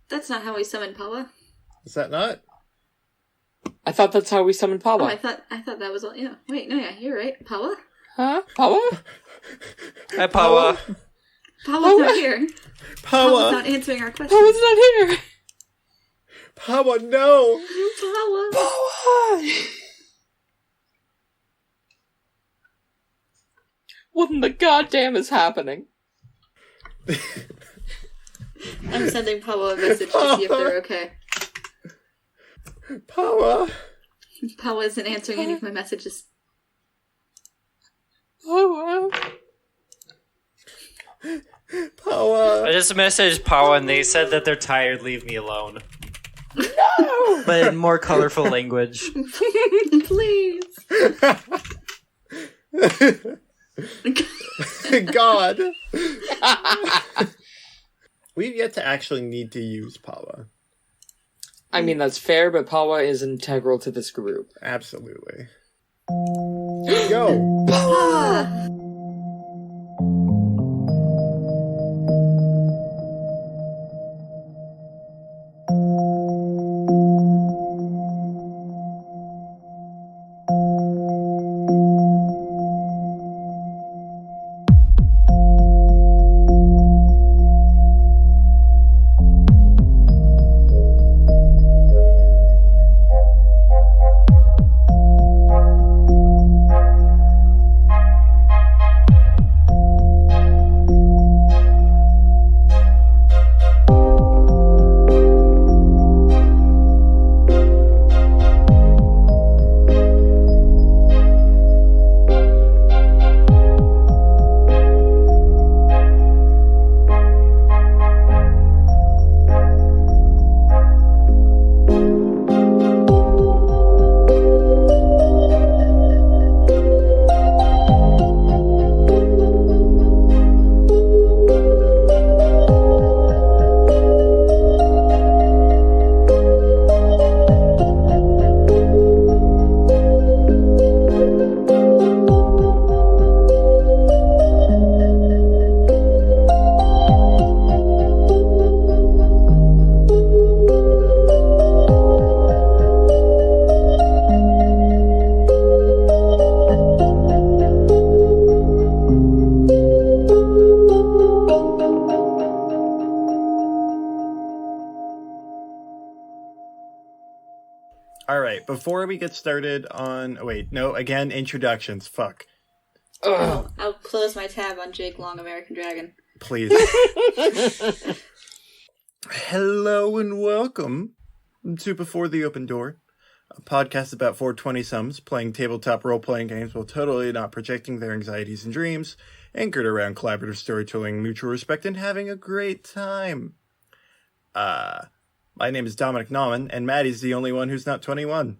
That's not how we summon power. Is that not? I thought that's how we summon power. Oh, I thought that was all. Yeah. Wait, no, yeah, you're right. Power. Huh? Power? Hi, Power. Power's not here. Power's not answering our questions. Power's not here. Power, no. Power. Power. What in the goddamn is happening? I'm sending Power a message to see if they're okay. Power. Power isn't answering any of my messages. Power. Power. I just messaged Power and they said that they're tired, leave me alone. No! But in more colorful language. Please. God. We've yet to actually need to use power. I mean, that's fair, but power is integral to this group. Absolutely. Go. Power. Alright, before we get started on... Oh, wait, no, again, introductions. Fuck. Ugh. I'll close my tab on Jake Long, American Dragon. Please. Hello and welcome to Before the Open Door, a podcast about 420-somes playing tabletop role-playing games while totally not projecting their anxieties and dreams, anchored around collaborative storytelling, mutual respect, and having a great time. My name is Dominic Nauman, and Maddie's the only one who's not 21.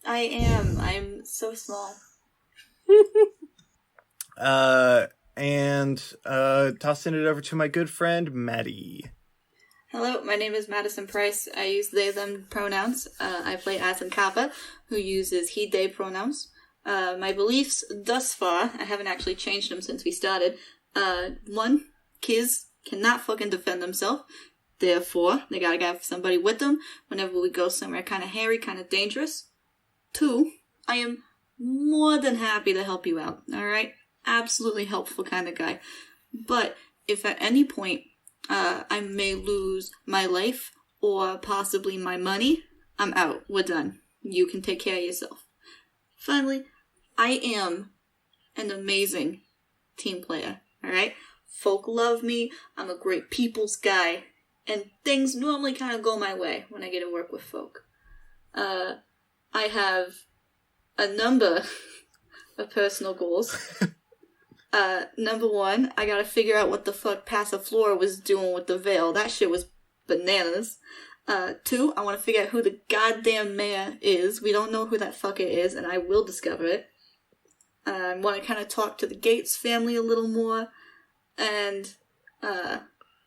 I am. I'm so small. Tossing it over to my good friend, Maddie. Hello, my name is Madison Price. I use they, them pronouns. I play Aslan, who uses he, they pronouns. My beliefs thus far, I haven't actually changed them since we started. 1, kids cannot fucking defend themselves. Therefore, they gotta have somebody with them whenever we go somewhere kind of hairy, kind of dangerous. 2, I am more than happy to help you out, alright? Absolutely helpful kind of guy. But if at any point I may lose my life or possibly my money, I'm out. We're done. You can take care of yourself. Finally, I am an amazing team player, alright? Folk love me. I'm a great people's guy. And things normally kind of go my way when I get to work with folk. I have a number of personal goals. Number 1, I gotta figure out what the fuck Passiflora was doing with the veil. That shit was bananas. 2, I want to figure out who the goddamn mayor is. We don't know who that fucker is, and I will discover it. I want to kind of talk to the Gates family a little more. And,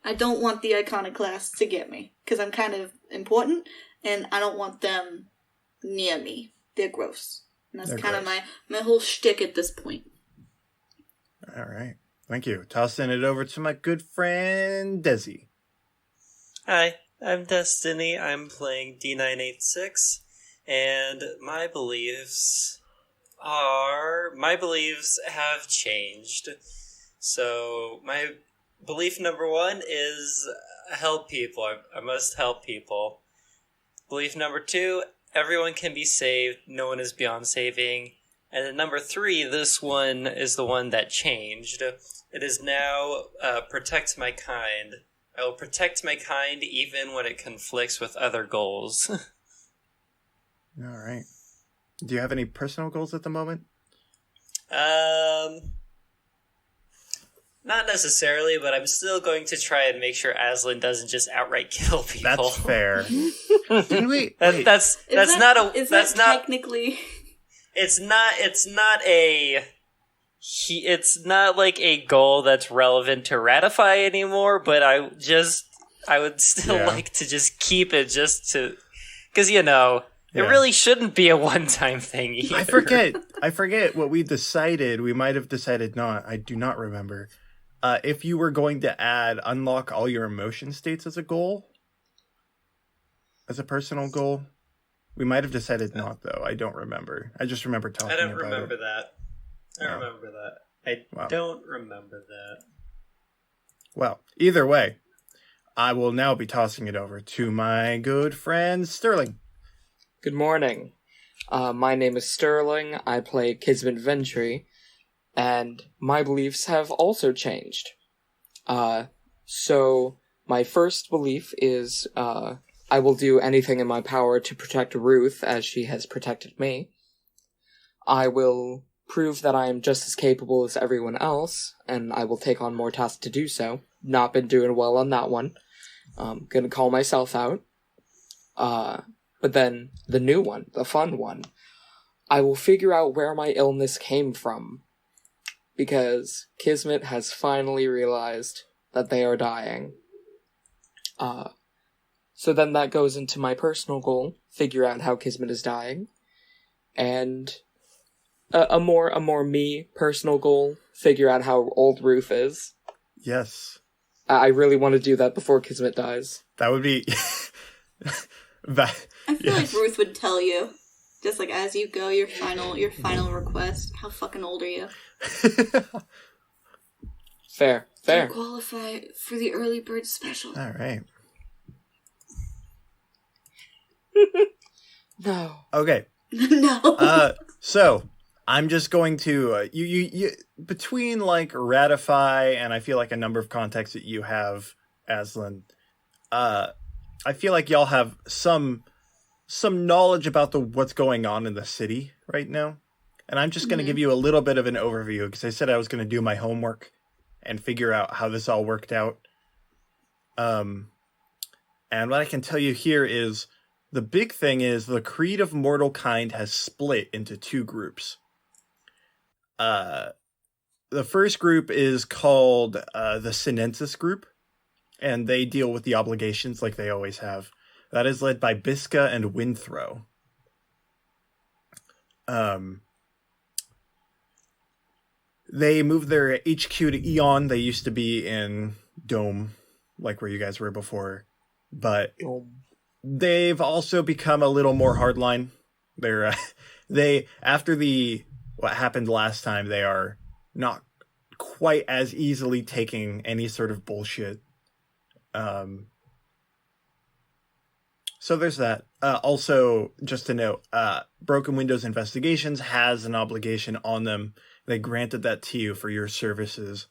I don't want the iconoclasts to get me, because I'm kind of important, and I don't want them near me. They're gross. And that's kind of my whole shtick at this point. Alright. Thank you. Tossing it over to my good friend, Desi. Hi. I'm Destiny. I'm playing D986, and my beliefs have changed. So my belief number 1 is help people. I must help people. Belief number 2, everyone can be saved. No one is beyond saving. And then number 3, this one is the one that changed. It is now protect my kind. I will protect my kind even when it conflicts with other goals. All right. Do you have any personal goals at the moment? Not necessarily, but I'm still going to try and make sure Aslan doesn't just outright kill people. That's fair. Didn't we? That's not technically. It's not like a goal that's relevant to ratify anymore, but I would still like to just keep it just to, because it really shouldn't be a one-time thing either. I forget what we decided. We might have decided not. I do not remember. If you were going to unlock all your emotion states as a goal, as a personal goal, we might have decided not, though. I don't remember. I just remember talking about it. I don't remember that. I don't remember that. Well, either way, I will now be tossing it over to my good friend Sterling. Good morning. My name is Sterling. I play Kismit Ventry, and my beliefs have also changed. So my first belief is I will do anything in my power to protect Ruth as she has protected me. I will prove that I am just as capable as everyone else, and I will take on more tasks to do so. Not been doing well on that one. Gonna call myself out. But then, the new one, the fun one, I will figure out where my illness came from. Because Kismet has finally realized that they are dying. So then that goes into my personal goal, figure out how Kismet is dying. And a more me personal goal, figure out how old Ruth is. Yes. I really want to do that before Kismet dies. That would be... I feel like Ruth would tell you, just like as you go, your final request. How fucking old are you? Fair. You qualify for the early bird special. All right. No. Okay. No. So I'm just going to you between like ratify and I feel like a number of contexts that you have, Aslan. I feel like y'all have some knowledge about what's going on in the city right now. And I'm just going to give you a little bit of an overview because I said I was going to do my homework and figure out how this all worked out. And what I can tell you here is the big thing is the creed of mortal kind has split into two groups. The first group is called the Sinensis group. And they deal with the obligations like they always have. That is led by Biska and Winthrow. They moved their HQ to Eon. They used to be in Dome, like where you guys were before. But they've also become a little more hardline. After what happened last time, they are not quite as easily taking any sort of bullshit. So there's that. Also, just to note, Broken Windows Investigations has an obligation on them. They granted that to you for your services.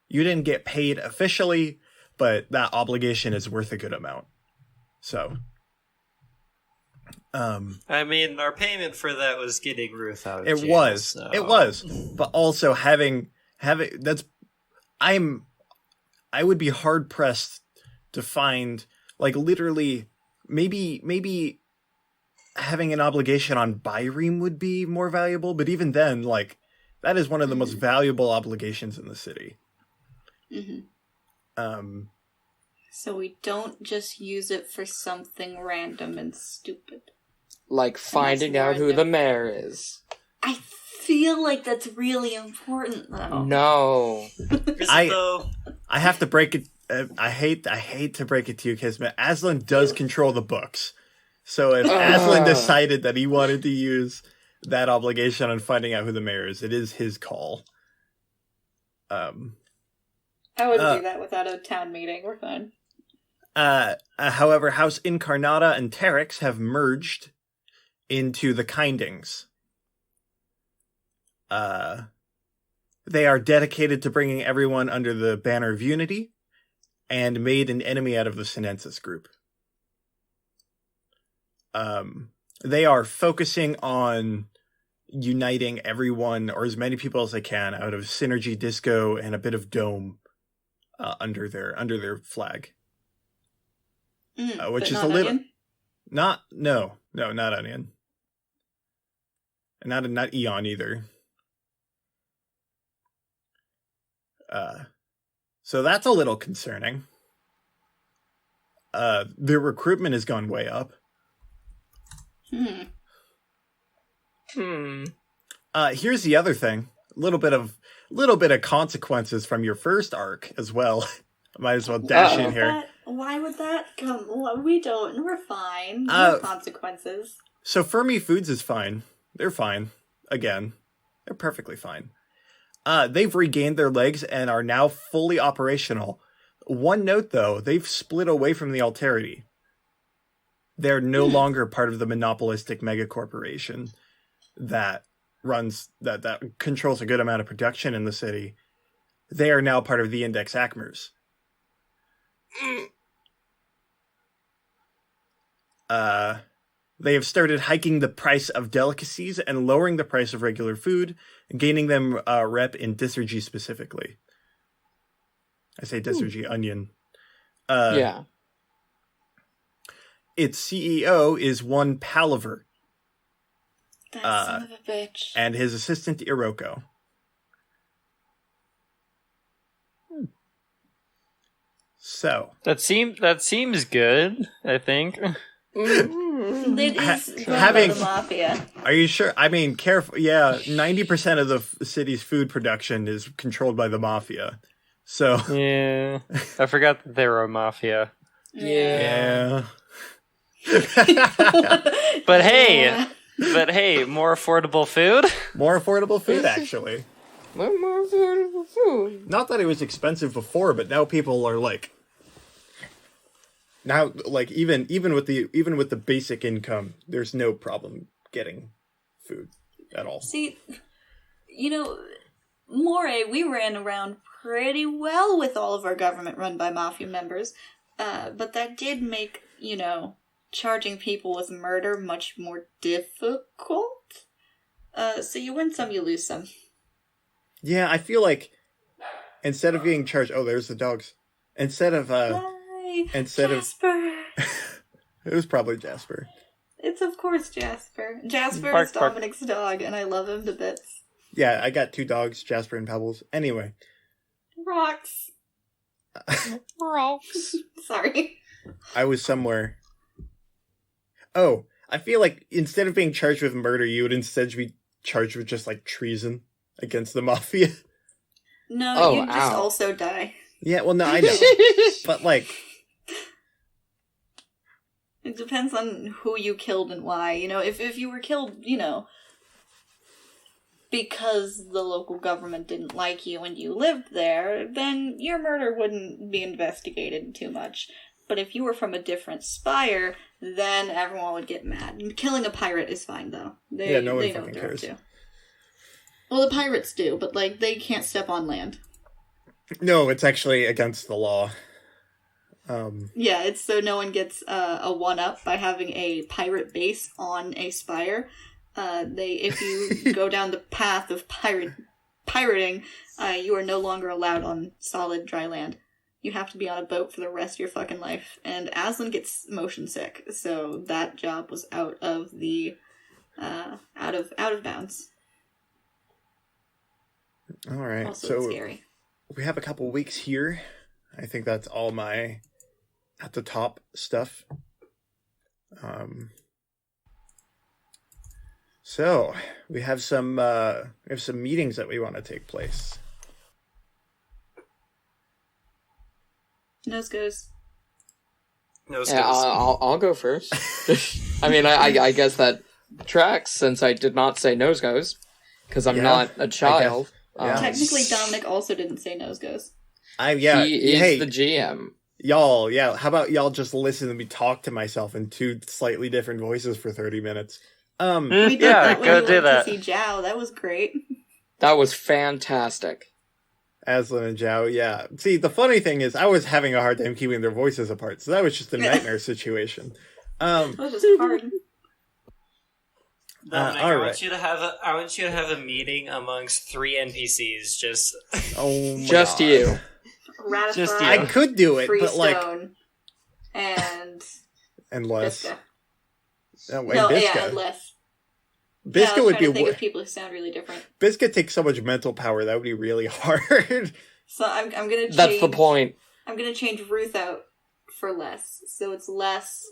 You didn't get paid officially, but that obligation is worth a good amount. So, I mean, our payment for that was getting Ruth out of jail. It was, but also having that's, I would be hard pressed to find, like, literally, maybe having an obligation on Byreme would be more valuable, but even then, like, that is one of the most valuable obligations in the city. Mm-hmm. So we don't just use it for something random and stupid. Like finding out who the mayor is. I feel like that's really important, though. No. I have to break it. I hate to break it to you, Kismet. Aslan does control the books. So if Aslan decided that he wanted to use that obligation on finding out who the mayor is, it is his call. I wouldn't do that without a town meeting. We're fine. However, House Incarnata and Terex have merged into the Kindings. They are dedicated to bringing everyone under the banner of unity and made an enemy out of the Sinensis group. They are focusing on uniting everyone, or as many people as they can, out of Synergy, Disco, and a bit of Dome under their flag. Which is a little... Onion? Not Onion. And not Eon either. So that's a little concerning. Their recruitment has gone way up. Here's the other thing. A little bit of consequences from your first arc as well. Might as well dash in here. Why would that come? We don't. We're fine. No consequences. So Fermi Foods is fine. They're fine. Again, they're perfectly fine. They've regained their legs and are now fully operational. One note, though, they've split away from the Alterity. They're no longer part of the monopolistic megacorporation that controls a good amount of production in the city. They are now part of the Index Acmers. They have started hiking the price of delicacies and lowering the price of regular food, gaining them rep in Dissergy specifically. I say Dissergy, Onion. Yeah. Its CEO is one Palaver. That son of a bitch. And his assistant, Iroko. So. That seems good, I think. It is having the mafia. Are you sure? I mean, careful. Yeah, 90% of the city's food production is controlled by the mafia. So. Yeah. I forgot that they were a mafia. Yeah. But hey, more affordable food? More affordable food, actually. More affordable food. Not that it was expensive before, but now people are like, even with the basic income, there's no problem getting food at all. See, Moray, we ran around pretty well with all of our government run by mafia members, but that did make, charging people with murder much more difficult. So you win some, you lose some. Yeah, I feel like instead of being charged, there's the dogs. Jasper. It was probably Jasper. It's of course Jasper. Jasper is Dominic's dog, and I love him to bits. Yeah, I got 2 dogs, Jasper and Pebbles. Anyway. Rocks. Sorry. I was somewhere. Oh, I feel like instead of being charged with murder, you would instead be charged with just treason against the mafia. No, you'd just also die. Yeah, well, no, I know. But it depends on who you killed and why. If you were killed, because the local government didn't like you and you lived there, then your murder wouldn't be investigated too much. But if you were from a different spire, then everyone would get mad. Killing a pirate is fine, though. No one fucking cares. Well, the pirates do, but, they can't step on land. No, it's actually against the law. Yeah, it's so no one gets a one-up by having a pirate base on a spire. If you go down the path of pirating, you are no longer allowed on solid dry land. You have to be on a boat for the rest of your fucking life. And Aslan gets motion sick, so that job was out of out of bounds. All right, also, so it's scary. We have a couple weeks here. I think that's all my at the top stuff. So we have some meetings that we want to take place. Nose goes. No, Yeah, I'll go first. I mean, I guess that tracks since I did not say nose goes because I'm not a child. Yeah. Technically, Dominic also didn't say nose goes. He is the GM. Y'all, how about y'all just listen to me talk to myself in two slightly different voices for 30 minutes? We did Yeah, that when go we do went that. to see Zhao. That was great. That was fantastic. Aslan and Zhao, yeah. See, the funny thing is, I was having a hard time keeping their voices apart, so that was just a nightmare situation. That was just hard. Dominic, all I right. want you to have a meeting amongst 3 NPCs. Just Oh my Just God. you. Ratify, Just you. I could do it, but like, Freestone, and and less. Bisca. No, wait, No, Bisca. yeah, and less. Bisca I was would trying be. to think of people who sound really different. Bisca takes so much mental power that would be really hard. So I'm gonna change. That's the point. I'm gonna change Ruth out for less. So it's less,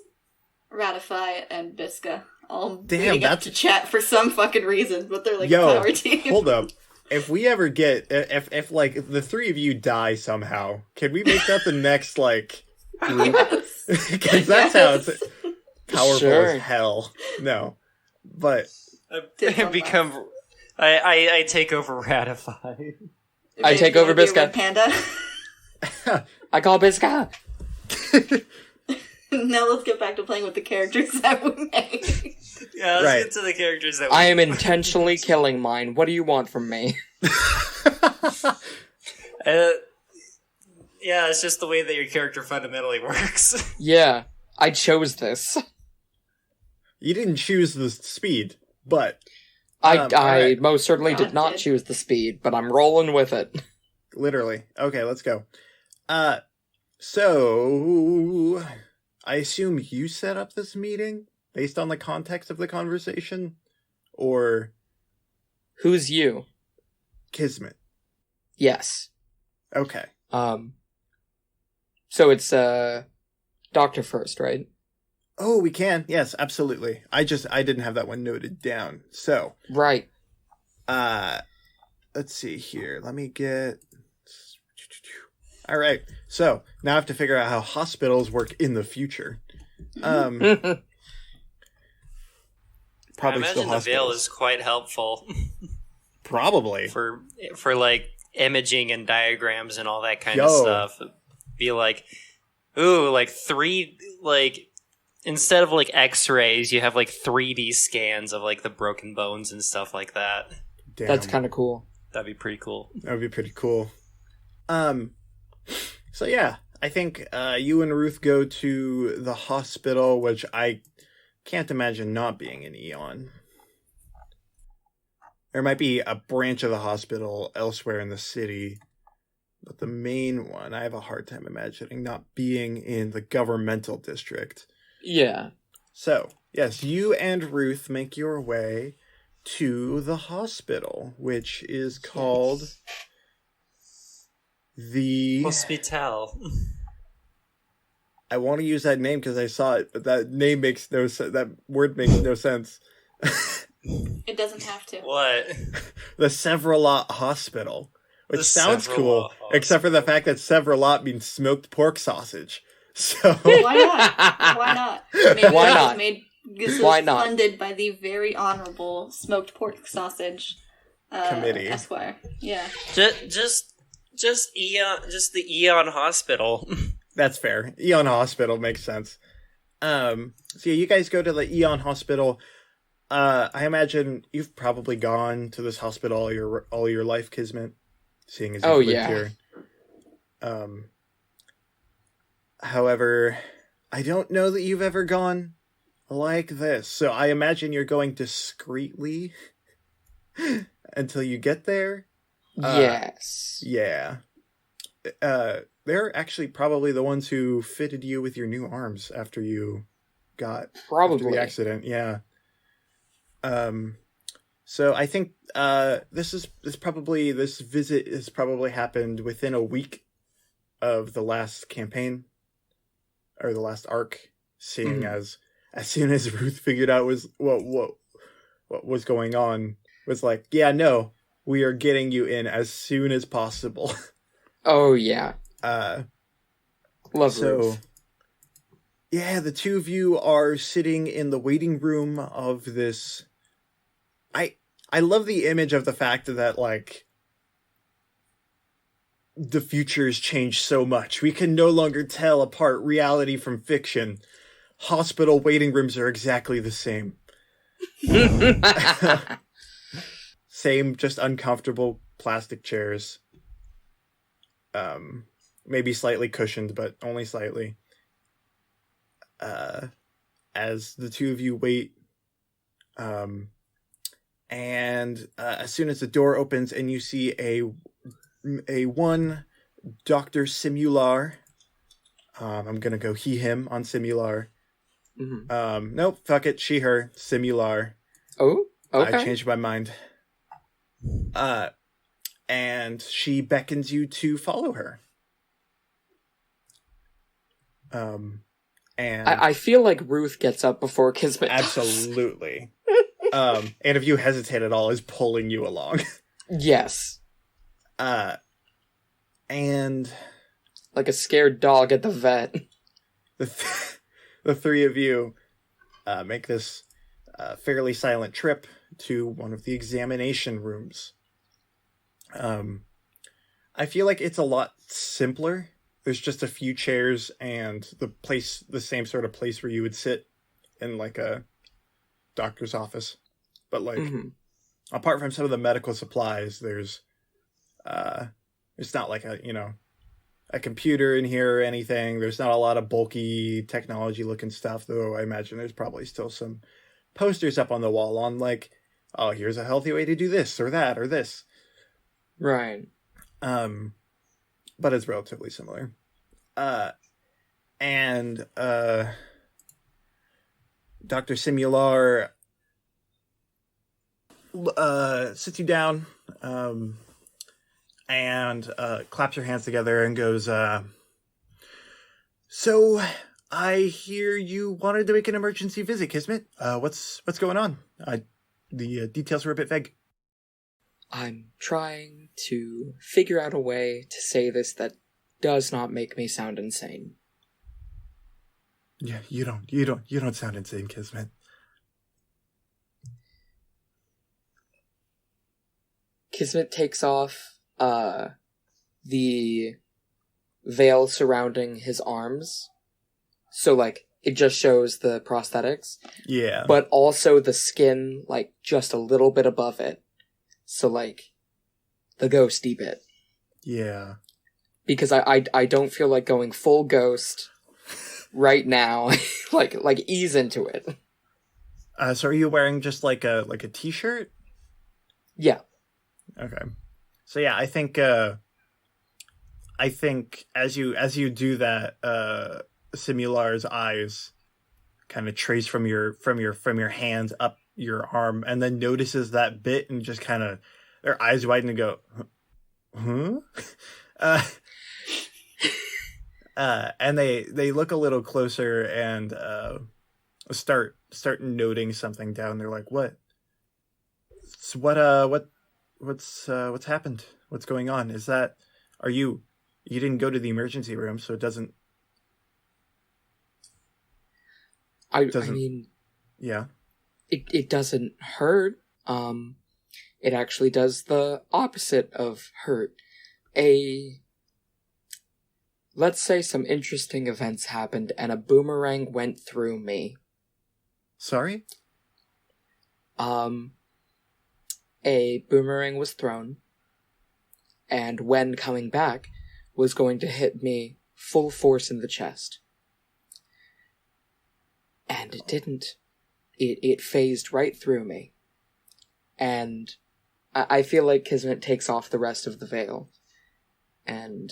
Ratify, and Bisca. All Damn, meeting up that's- to chat for some fucking reason, but they're like Yo, a power team. hold up. If we ever get, if like the three of you die somehow, can we make that the next like group? Yes. Because that sounds powerful Sure. as hell. No, but Did I one become. I take over Ratify. I take over Maybe a Bisca. red Panda. I call Bisca. Now let's get back to playing with the characters that we made. Yeah, let's Right. get to the characters that I am intentionally killing mine. What do you want from me? Yeah, it's just the way that your character fundamentally works. Yeah, I chose this. you didn't choose the speed. But I alright. most certainly God did not did. choose the speed, but I'm rolling with it. literally, okay, let's go. So I assume you set up this meeting based on the context of the conversation, or Who's you? Kismit? Yes. Okay. So it's Doctor first, right? Oh, we can. Yes, absolutely. I didn't have that one noted down. So, Right. let's see here. Let me get. All right. So now I have to figure out how hospitals work in the future. Probably I still imagine the veil hospitals. is quite helpful Probably. for like imaging and diagrams and all that kind Yo. of stuff. Be like, ooh, like 3 like instead of like X-rays, you have like 3D scans of like the broken bones and stuff like that. Damn. That's kind of cool. That'd be pretty cool. That would be pretty cool. So yeah, I think you and Ruth go to the hospital, which I can't imagine not being an Eon. There might be a branch of the hospital elsewhere in the city, but the main one, I have a hard time imagining not being in the governmental district. Yeah. So, yes, you and Ruth make your way to the hospital, which is called the... Hospital. I want to use that name because I saw it, but that name makes no sense. That word makes no sense. It doesn't have to. What? The Severalot Hospital, which The sounds Severalot cool, except for the fact that Severalot means smoked pork sausage. So Why not? Why not? Maybe Why it not? This was Why not? funded by the very honorable smoked pork sausage Committee. Esquire. Yeah. Just Eon, just the Eon Hospital. that's fair. Eon Hospital makes sense. So yeah, you guys go to the Eon Hospital. I imagine you've probably gone to this hospital all your life, Kismet, seeing as you've lived yeah. here. However, I don't know that you've ever gone like this. So I imagine you're going discreetly until you get there. Yes. Yeah. They're actually probably the ones who fitted you with your new arms after you got after Probably. the accident. Yeah. So I think this visit has probably happened within a week of the last campaign or the last arc, seeing as soon as Ruth figured out what was going on, was like, yeah, no, we are getting you in as soon as possible. Oh, yeah. Love Ruth. Yeah, the two of you are sitting in the waiting room of this. I love the image of the fact that, like, the future's changed so much. We can no longer tell apart reality from fiction. Hospital waiting rooms are exactly the same. Same, just uncomfortable plastic chairs. Maybe slightly cushioned, but only slightly. As the two of you wait, and as soon as the door opens and you see a one Dr. Simular, I'm gonna go he, him on Simular. Mm-hmm. Nope, fuck it, she, her, Simular. Oh, okay. I changed my mind. And she beckons you to follow her. And I feel like Ruth gets up before Kismet does. absolutely. And if you hesitate at all, is pulling you along. Yes. And like a scared dog at the vet. The three of you make this fairly silent trip to one of the examination rooms. I feel like it's a lot simpler. There's just a few chairs and the same sort of place where you would sit in like a doctor's office. But like, apart from some of the medical supplies, there's not like a computer in here or anything. There's not a lot of bulky technology looking stuff, though I imagine there's probably still some posters up on the wall on like, oh, here's a healthy way to do this or that or this. Right. But it's relatively similar. And Dr. Simular sits you down and claps her hands together and goes, so I hear you wanted to make an emergency visit, Kismet. What's going on? The details were a bit vague. I'm trying to figure out a way to say this that does not make me sound insane. Yeah, you don't sound insane, Kismet. Kismet takes off the veil surrounding his arms. So, like, it just shows the prosthetics. Yeah. But also the skin, like, just a little bit above it. So, like, the ghosty bit. Yeah. Because I don't feel like going full ghost right now. like ease into it. So are you wearing just like a t-shirt? Yeah. Okay. So yeah, I think as you do that, Simular's eyes kind of trace from your hands up your arm, and then notices that bit and just kind of their eyes widen and go, huh? And they look a little closer and start noting something down. They're like, what? What's happened? What's going on? Is that you didn't go to the emergency room, so it doesn't. I mean, yeah. It doesn't hurt. It actually does the opposite of hurt. Let's say some interesting events happened and a boomerang went through me. Sorry? A boomerang was thrown, and when coming back, was going to hit me full force in the chest. And it didn't. It phased right through me. And I feel like Kismet takes off the rest of the veil. And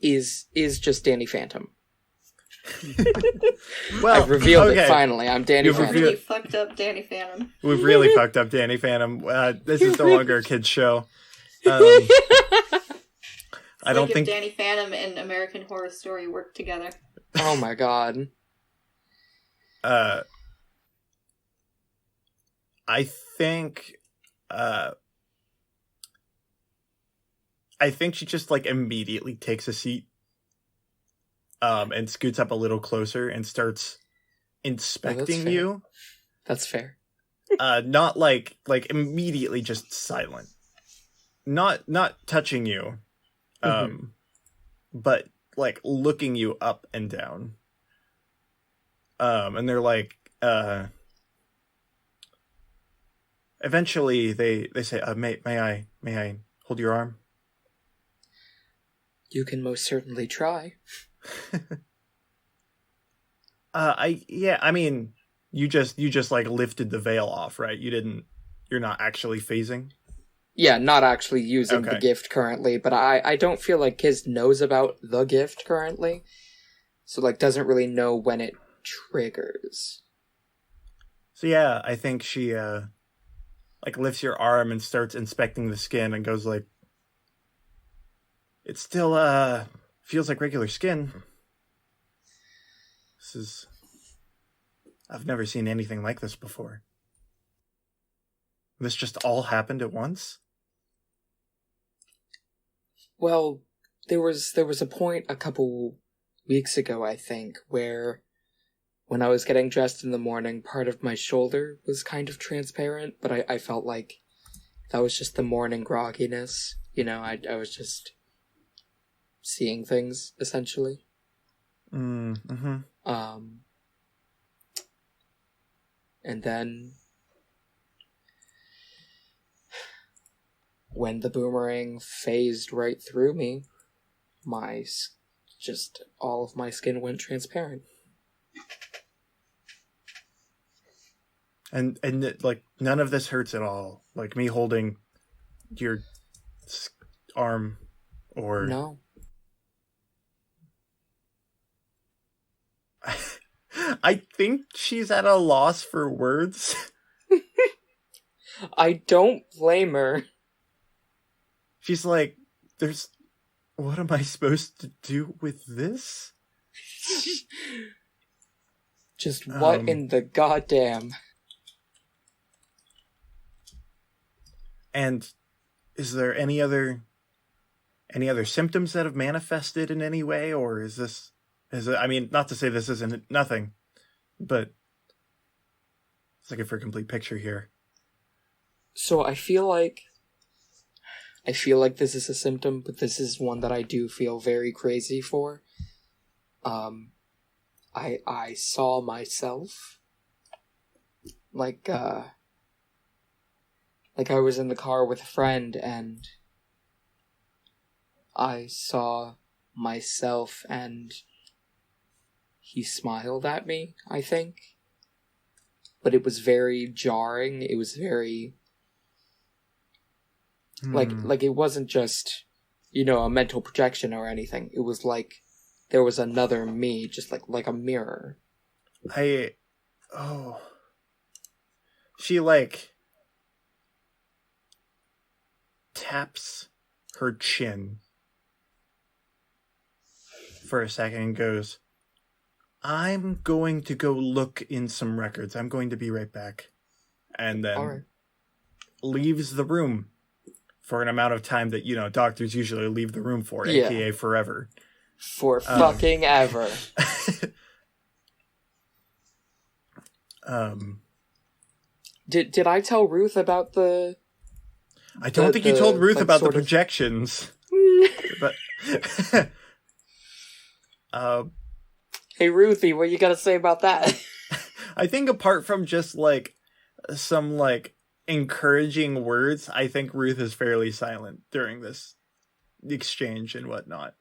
is just Danny Phantom. Well, I've revealed it finally. I'm Danny Phantom. Really fucked up Danny Phantom. We've really fucked up Danny Phantom. This is no longer a kid's show. I don't think Danny Phantom and American Horror Story worked together. Oh my god. I think she just like immediately takes a seat and scoots up a little closer and starts inspecting fair. you. That's fair. Not like immediately just silent. Not touching you. But like looking you up and down. And they're like, eventually they say, may I hold your arm? You can most certainly try. I mean, you just like lifted the veil off, right? You're not actually phasing? Yeah, not actually using the Okay. gift currently, but I don't feel like Kiz knows about the gift currently. So, like, doesn't really know when it triggers. So yeah, I think she like lifts your arm and starts inspecting the skin and goes like, it still feels like regular skin. I've never seen anything like this before. This just all happened at once? Well, there was a point a couple weeks ago, I think, where when I was getting dressed in the morning, part of my shoulder was kind of transparent, but I felt like that was just the morning grogginess. You know, I was just seeing things, essentially. Mm-hmm. And then when the boomerang phased right through me, just all of my skin went transparent. And like none of this hurts at all. Like me holding your arm or No. I think she's at a loss for words. I don't blame her. She's like, what am I supposed to do with this? Just what in the goddamn... And is there any other symptoms that have manifested in any way, or is it, I mean, not to say this isn't nothing, but it's looking for a complete picture here. So I feel like this is a symptom, but this is one that I do feel very crazy for. I saw myself like I was in the car with a friend and I saw myself and he smiled at me, I think. But it was very jarring. It was very like it wasn't just, a mental projection or anything. It was like there was another me, just like a mirror. She like taps her chin for a second and goes, I'm going to go look in some records. I'm going to be right back. And then leaves the room for an amount of time that, doctors usually leave the room for, aka forever. For fucking ever. Did I tell Ruth about the... I don't think you told Ruth about the projections. But hey, Ruthie, what you gotta say about that? I think apart from just, some, encouraging words, I think Ruth is fairly silent during this exchange and whatnot.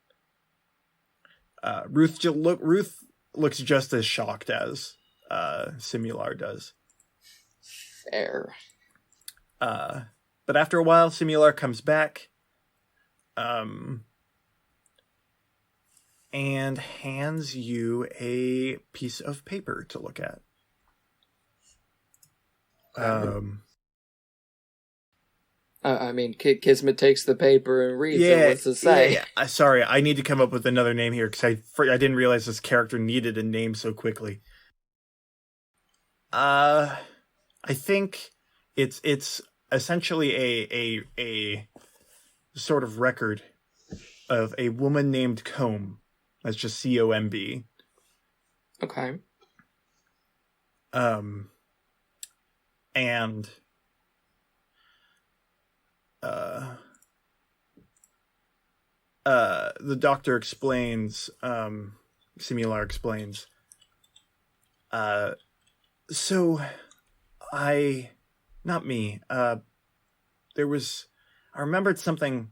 Ruth looks just as shocked as Simular does. Fair. But after a while, Simular comes back and hands you a piece of paper to look at. Kismit takes the paper and reads it. What's it say? Yeah. Sorry, I need to come up with another name here because I didn't realize this character needed a name so quickly. I think it's essentially a sort of record of a woman named Comb, That's just COMB. Okay. And the doctor explains, Simular explains, so not me, I remembered something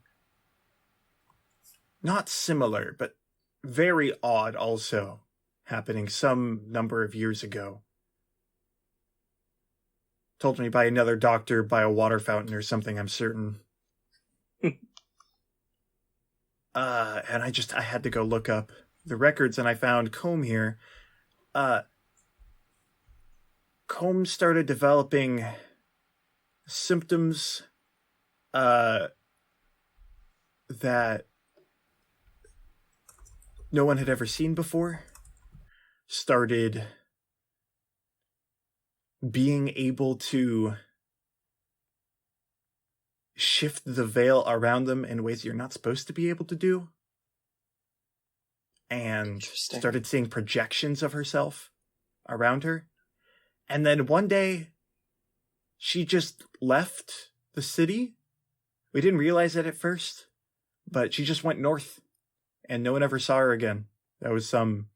not similar, but very odd also happening some number of years ago. Told me by another doctor by a water fountain or something, I'm certain. And I had to go look up the records, and I found Combe here. Combe started developing symptoms that no one had ever seen before. Started being able to shift the veil around them in ways you're not supposed to be able to do. And started seeing projections of herself around her. And then one day, she just left the city. We didn't realize it at first, but she just went north, and no one ever saw her again. That was some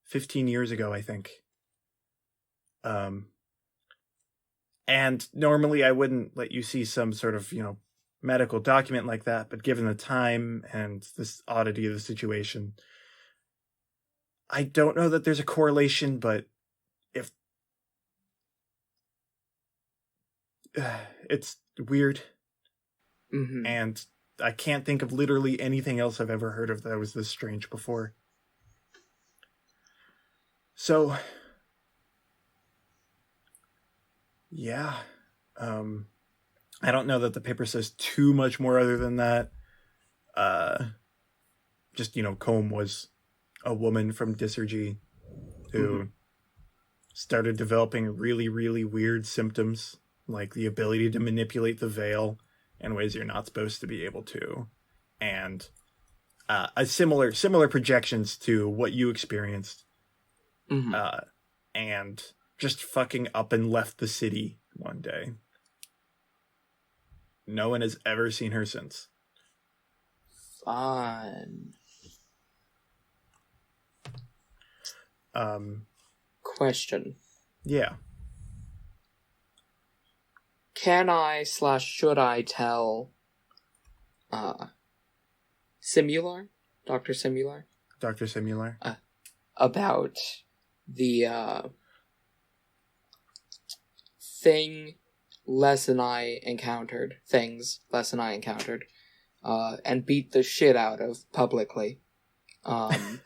15 years ago, I think. And normally I wouldn't let you see some sort of, medical document like that, but given the time and this oddity of the situation, I don't know that there's a correlation, but if it's weird. Mm-hmm. And I can't think of literally anything else I've ever heard of that was this strange before. So, yeah. I don't know that the paper says too much more other than that. Just, Combe was a woman from Disergy who started developing really, really weird symptoms, like the ability to manipulate the veil in ways you're not supposed to be able to, and a similar projections to what you experienced, and just fucking up and left the city one day. No one has ever seen her since. Fun. Question. Yeah. Can I / should I tell Simular? Dr. Simular? Dr. Simular? About the things Les and I encountered, and beat the shit out of publicly. And,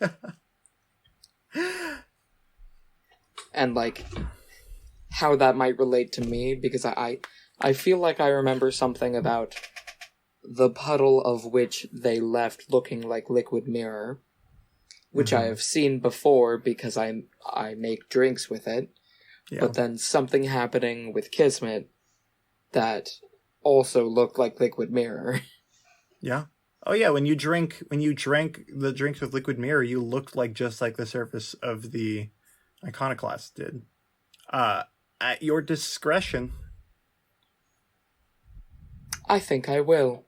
how that might relate to me, because I feel like I remember something about the puddle of which they left looking like liquid mirror, which I have seen before because I make drinks with it, but then something happening with Kismit that also looked like liquid mirror. Yeah. Oh yeah, when you drank the drinks with liquid mirror, you looked just like the surface of the iconoclast did. At your discretion. I think I will.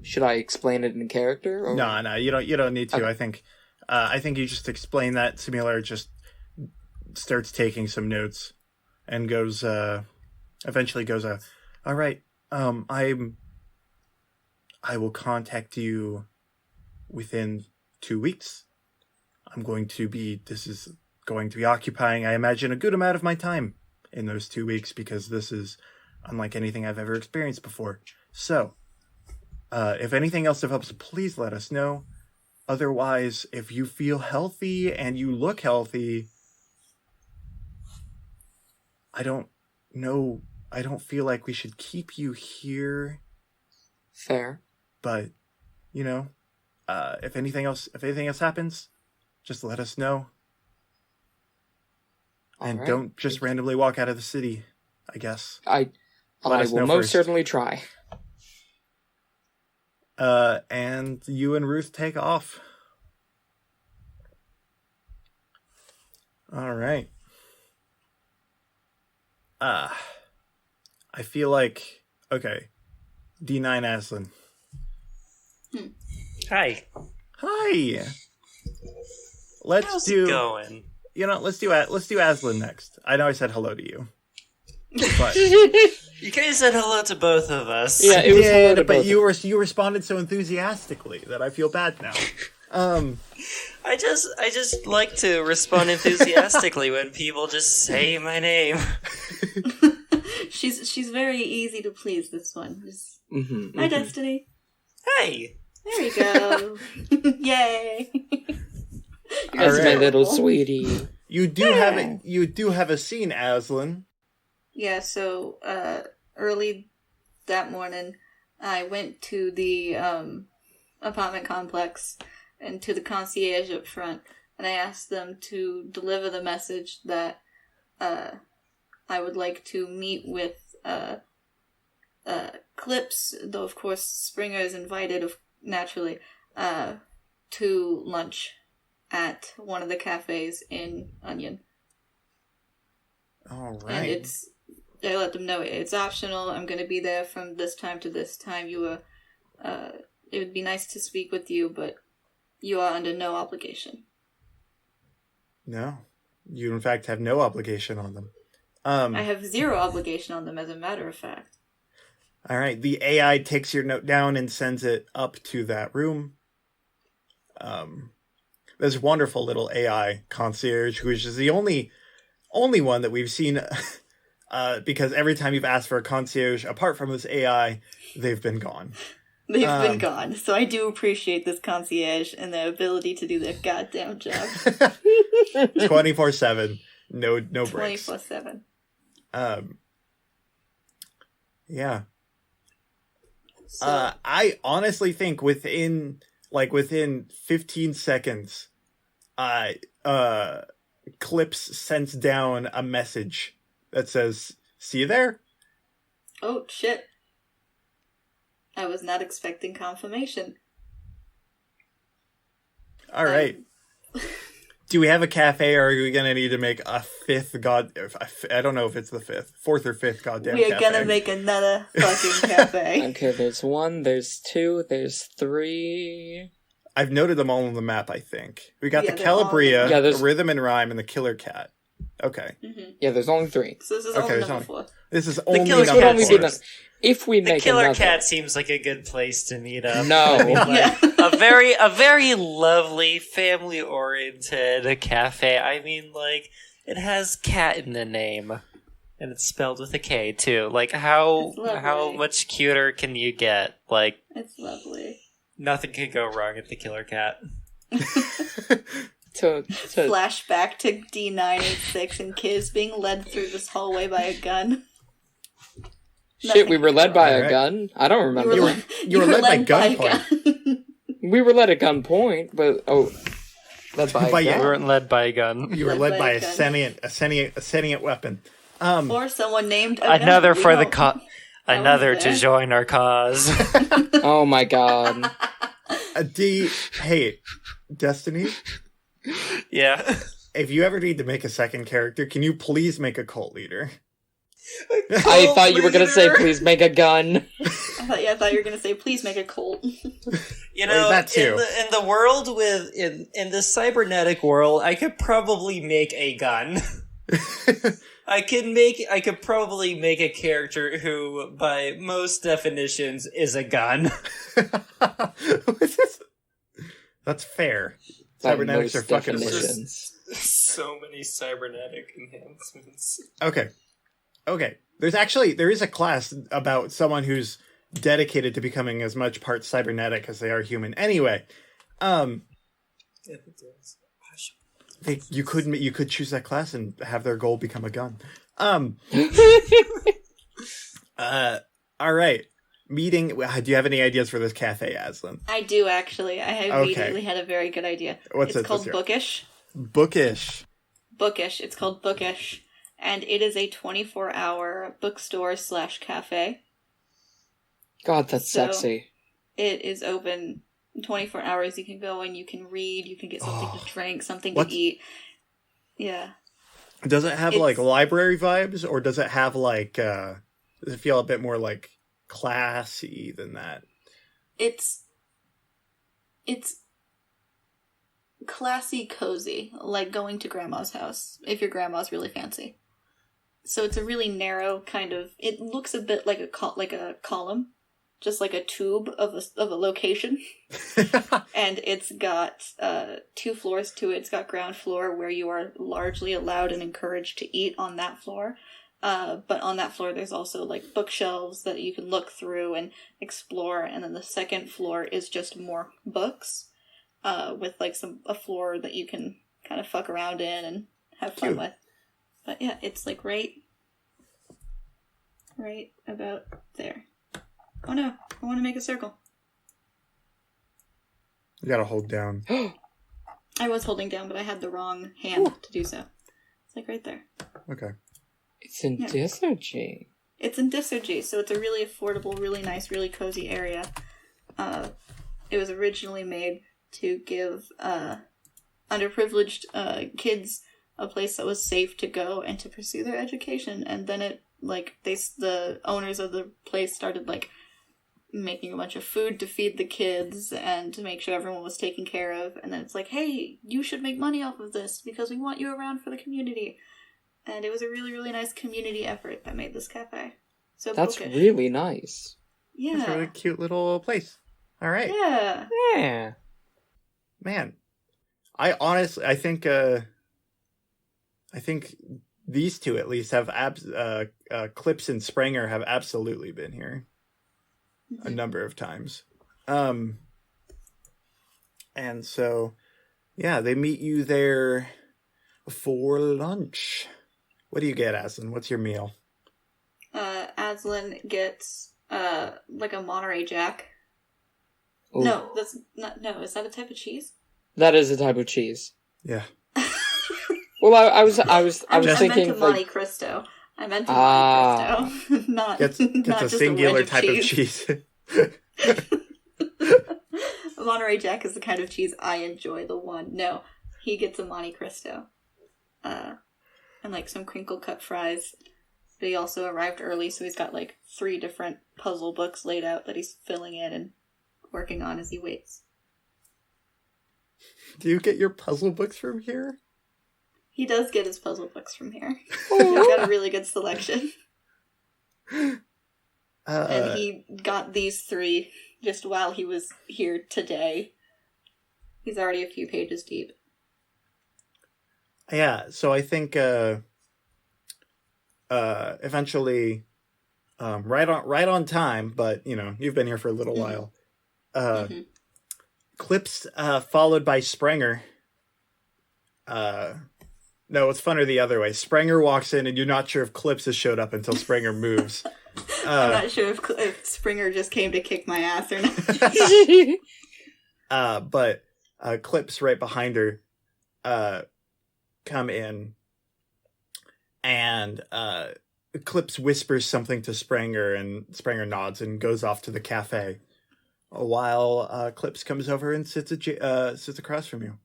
Should I explain it in character? Or? No, you don't need to. Okay. I think you just explain that. Simular just starts taking some notes and goes, eventually goes, all right, I will contact you within 2 weeks. This is going to be occupying, I imagine, a good amount of my time in those 2 weeks, because this is unlike anything I've ever experienced before. So, if anything else develops, please let us know. Otherwise, if you feel healthy and you look healthy, I don't feel like we should keep you here. Fair. But, if anything else happens, just let us know. And don't just randomly walk out of the city, I guess. I will most certainly try. and you and Ruth take off. All right. I feel like, okay, D9 Aslan. Hi. Hi. Let's do. Going? Let's do Aslan next. I know I said hello to you, but You guys said hello to both of us. Yeah, it was hello to but both. you responded so enthusiastically that I feel bad now. I just like to respond enthusiastically when people just say my name. She's very easy to please. This one. Just, Mm-hmm, my Destiny. Hey. There you go. Yay. That's All my right. little sweetie. You do have a scene, Aslan. Yeah, so early that morning, I went to the apartment complex and to the concierge up front, and I asked them to deliver the message that I would like to meet with Clips, though of course Springer is invited, naturally, to lunch at one of the cafes in Onion. All And right. I let them know it's optional. I'm going to be there from this time to this time. It would be nice to speak with you, but you are under no obligation. No, you in fact have no obligation on them. I have zero obligation on them, as a matter of fact. All right. The AI takes your note down and sends it up to that room. This wonderful little AI concierge, which is the only one that we've seen, because every time you've asked for a concierge, apart from this AI, they've been gone. They've been gone, so I do appreciate this concierge and their ability to do their goddamn job. 24/7, no breaks. 24/7. Yeah. So, I honestly think within 15 seconds, Clips sends down a message that says, "See you there." oh, shit. I was not expecting confirmation. All right. Do we have a cafe, or are we gonna need to make a fifth I don't know if it's the fourth or fifth goddamn We are cafe. gonna make another fucking cafe. Okay, there's 1, there's 2, there's 3. I've noted them all on the map, I think. We got Yeah, the they're all on the Calabria, map. Yeah, the there's- Rhythm and Rhyme, and the Killer Cat. Okay. Yeah, there's only 3. So this is Okay, only there's number only- 4. This is only Killer This would number only Cat's be 4. the, if we The make Killer another. Cat seems like a good place to meet up. No. I mean, like, Yeah. a very lovely, family-oriented cafe. I mean, like, it has cat in the name. And it's spelled with a K, too. Like, It's how lovely. much cuter can you get? Like, It's lovely. nothing could go wrong at the Killer Cat. to Flashback to D986 and kids being led through this hallway by a gun. shit, we were led by a Alright. gun? I don't remember. You were led by gunpoint. gun. We were led at gunpoint, but led by By a yeah. We gun. weren't led by a gun. You were Led led by by a a gun. sentient weapon. Or someone named a gun. Another We for the don't- another to there. join our cause. Oh my god. Hey, Destiny, Yeah. if you ever need to make a second character, can you please make a cult leader? I thought you were gonna say, please make a gun. I thought you were gonna say, please make a cult. You know, that too. in the world in the cybernetic world, I could probably make a gun. I could probably make a character who, by most definitions, is a gun. That's fair. By Cybernetics most are fucking weird. definitions. So many cybernetic enhancements. Okay. There is a class about someone who's dedicated to becoming as much part cybernetic as they are human. Anyway, you could choose that class and have their goal become a gun. All right. Meeting. Do you have any ideas for this cafe, Aslan? I do, actually. I immediately had a very good idea. What's it's it? called Let's hear it. Bookish. Bookish. Bookish. It's called Bookish. And it is a 24-hour bookstore / cafe. God, that's So- sexy. It is open 24 hours. You can go and you can read, you can get something to drink, something to eat. Yeah. Does it have like library vibes, or does it have like does it feel a bit more like classy than that? It's classy, cozy, like going to grandma's house if your grandma's really fancy. So it's a really narrow kind of. It looks a bit like a column, just like a tube of a location. And it's got 2 floors to it. It's got ground floor where you are largely allowed and encouraged to eat on that floor. But on that floor, there's also like bookshelves that you can look through and explore. And then the second floor is just more books, with like a floor that you can kind of fuck around in and have fun with. But yeah, it's like right about there. Oh no, I want to make a circle. You gotta hold down. I was holding down, but I had the wrong hand to do so. It's like right there. Okay. It's in Dissergy. It's in Dissergy, so it's a really affordable, really nice, really cozy area. It was originally made to give underprivileged kids a place that was safe to go and to pursue their education. And then the owners of the place started like making a bunch of food to feed the kids and to make sure everyone was taken care of. And then it's like, hey, you should make money off of this because we want you around for the community. And it was a really, really nice community effort that made this cafe. So that's bookish. Really nice. Yeah. It's a really cute little place. All right. Yeah. Yeah. Man, I think these two at least have Clips and Springer have absolutely been here a number of times. And so, yeah, they meet you there for lunch. What do you get, Aslan? What's your meal? Aslan gets like a Monterey Jack. Ooh. No, that's not. No, is that a type of cheese? That is a type of cheese. Yeah. Well, I was thinking meant Monte Cristo. I meant Monte Cristo, not Gets not a just singular a type of cheese. Monterey Jack is the kind of cheese I enjoy. No, he gets a Monte Cristo, and like some crinkle cut fries. But he also arrived early, so he's got like 3 different puzzle books laid out that he's filling in and working on as he waits. Do you get your puzzle books from here? He does get his puzzle books from here. He's got a really good selection. And he got these 3 just while he was here today. He's already a few pages deep. Yeah, so I think eventually, right on time, but you've been here for a little while. Clips followed by Springer. No, it's funner the other way. Springer walks in, and you're not sure if Clips has showed up until Springer moves. I'm not sure if Springer just came to kick my ass or not. But Clips right behind her come in, and Clips whispers something to Springer, and Springer nods and goes off to the cafe, while Clips comes over and sits across from you.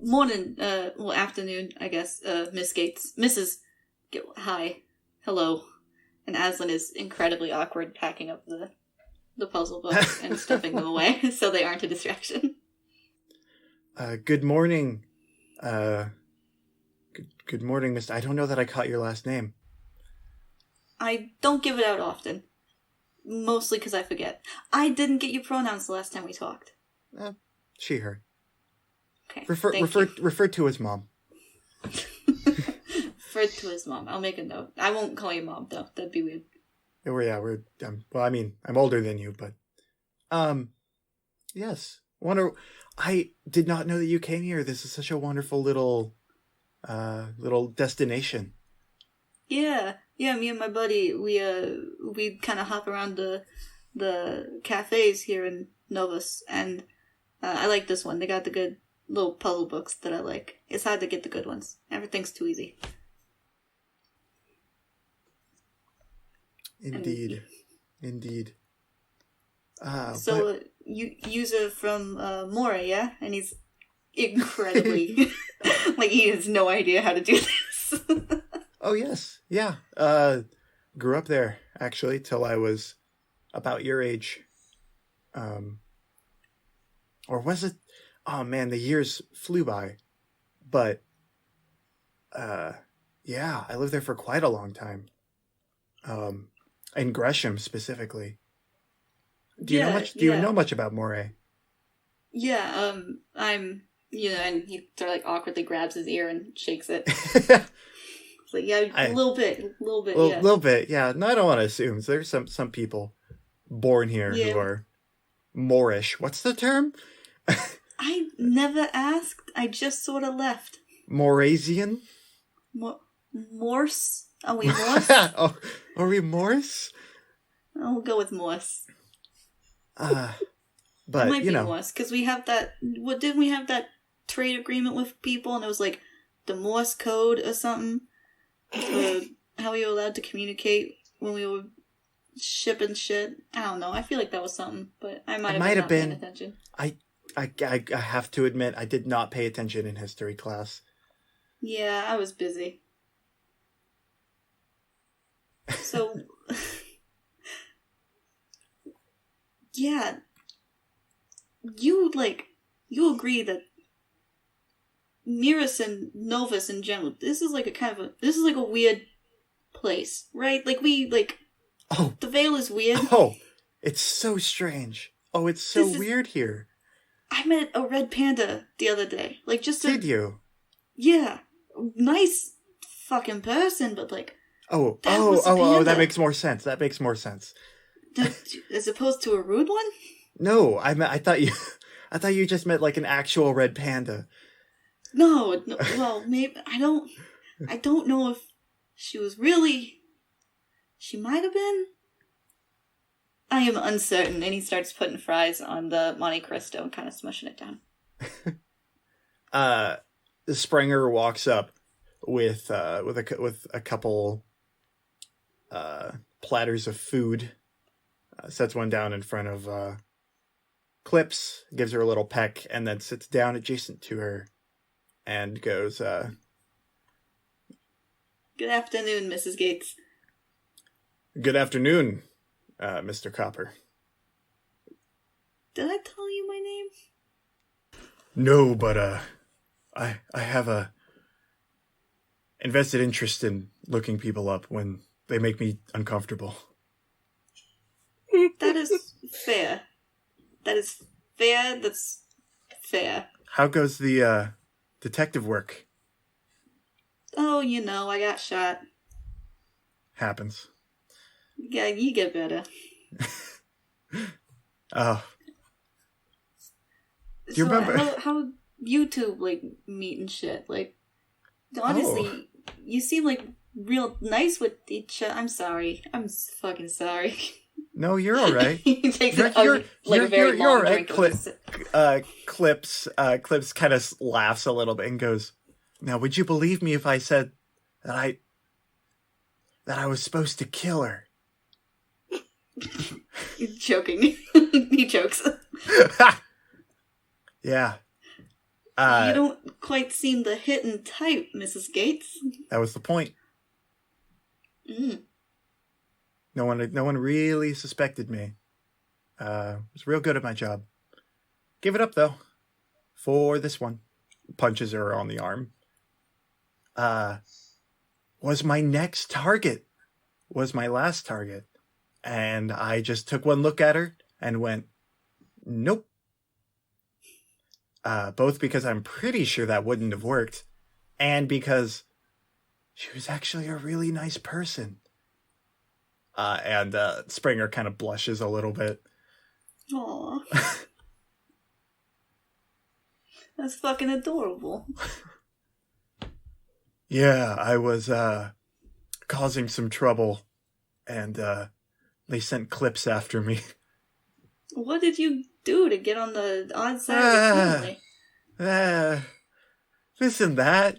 Morning, afternoon, I guess, Miss Gates. Mrs. Hi. Hello. And Aslan is incredibly awkward packing up the puzzle books and stuffing them away, so they aren't a distraction. Good morning. Good morning, Miss. I don't know that I caught your last name. I don't give it out often. Mostly because I forget. I didn't get your pronouns the last time we talked. She, her. Okay. Refer to his mom. Refer to his mom. I'll make a note. I won't call you mom, though. That'd be weird. Well, I mean, I'm older than you, but yes. I did not know that you came here. This is such a wonderful little destination. Yeah, me and my buddy, we kind of hop around the cafes here in Novus, and I like this one. They got the good little puzzle books that I like. It's hard to get the good ones. Everything's too easy. Indeed. You user from Mora, yeah? And he's incredibly... like, he has no idea how to do this. Oh, yes. Yeah. Grew up there, actually, till I was about your age. Or was it? Oh, man, the years flew by. But, yeah, I lived there for quite a long time. In Gresham, specifically. Do you know much about Moray? Yeah, I'm, and he sort of like awkwardly grabs his ear and shakes it. It's like, yeah, a little bit, yeah. A little bit, yeah. No, I don't want to assume. There's some people born here who are Moorish. What's the term? I never asked. I just sort of left. Morasian? Morse? Are we Morse? Oh, are we Morse? I'll go with Morse. But, it might be Morse, because we have that... didn't we have that trade agreement with people, and it was like the Morse code or something? For how we were allowed to communicate when we were shipping shit. I don't know. I feel like that was something, but I might have been paying attention. I have to admit, I did not pay attention in history class. Yeah, I was busy. So... yeah, you agree that Miras and Novus in general, this is like a weird place, right? Like, the Vale is weird. Oh, it's so strange. Oh, it's so weird here. I met a red panda the other day. Like, Did you? Yeah. Nice fucking person, but like... that makes more sense. As opposed to a rude one? No, I thought you just meant like an actual red panda. No, well, maybe I don't know if she was really. She might have been. I am uncertain, and he starts putting fries on the Monte Cristo and kind of smushing it down. The Springer walks up with a couple platters of food. Sets one down in front of Clips, gives her a little peck, and then sits down adjacent to her and goes, Good afternoon, Mrs. Gates. Good afternoon, Mr. Copper. Did I tell you my name? No, but I have a invested interest in looking people up when they make me uncomfortable. That is fair. That's fair. How goes the detective work? Oh, I got shot. Happens. Yeah, you get better. Oh. Do you remember how you two meet and shit? Honestly, you seem real nice with each other. I'm sorry. I'm fucking sorry. No, you're all right. He takes you're all right. Clips. Clips kind of laughs a little bit and goes, "Now, would you believe me if I said that I was supposed to kill her?" He's choking. He chokes. Yeah. You don't quite seem the hitting type, Mrs. Gates. That was the point. Mm. No one really suspected me. Was real good at my job. Give it up though, for this one. Punches her on the arm. Was my next target. Was my last target. And I just took one look at her and went, nope. Both because I'm pretty sure that wouldn't have worked, and because she was actually a really nice person. And Springer kind of blushes a little bit. Aww. That's fucking adorable. Yeah, I was causing some trouble, and they sent Clips after me. What did you do to get on the odd side of the family? This and that,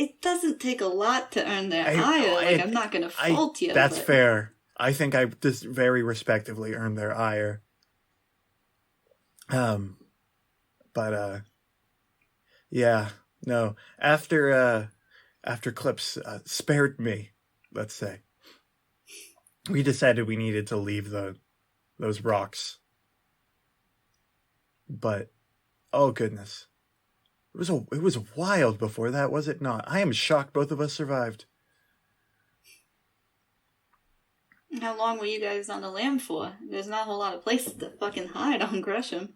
it doesn't take a lot to earn their ire. I'm not going to fault you. That's fair. I think I just very respectively earned their ire. Yeah, no. After Clips spared me, let's say, we decided we needed to leave those rocks. But, oh goodness. It was wild before that, was it not? I am shocked both of us survived. How long were you guys on the lam for? There's not a whole lot of places to fucking hide on Gresham.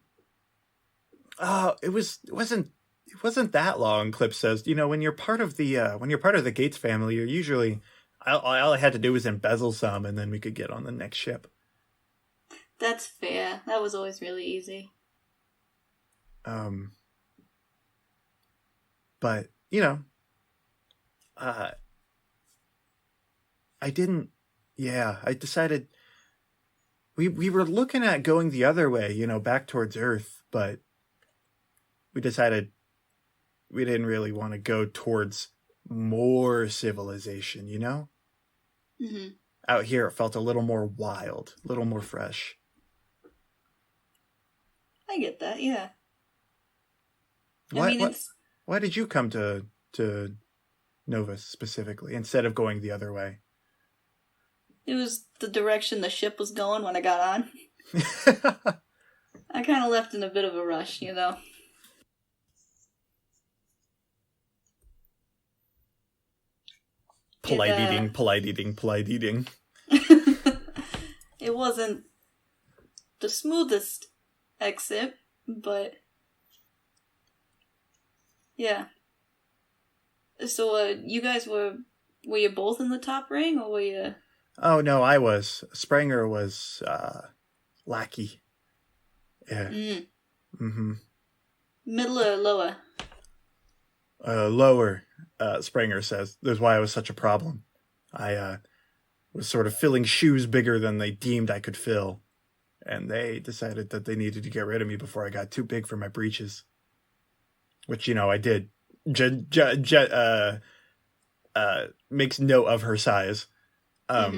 It wasn't that long. Clip says, when you're part of the Gates family, you're usually all I had to do was embezzle some, and then we could get on the next ship. That's fair. That was always really easy. But I decided we were looking at going the other way, back towards Earth, but we decided we didn't really want to go towards more civilization, Mm-hmm. Out here, it felt a little more wild, a little more fresh. I get that, yeah. Why did you come to Novus specifically, instead of going the other way? It was the direction the ship was going when I got on. I kind of left in a bit of a rush, Polite eating. It wasn't the smoothest exit, but yeah. So, you guys were you both in the top ring, or were you? Oh no, I was. Spranger was lackey. Yeah. Mm-hmm. Middle or lower? Lower. Spranger says. That's why I was such a problem. I was sort of filling shoes bigger than they deemed I could fill, and they decided that they needed to get rid of me before I got too big for my breeches. Which I did. Makes note of her size. But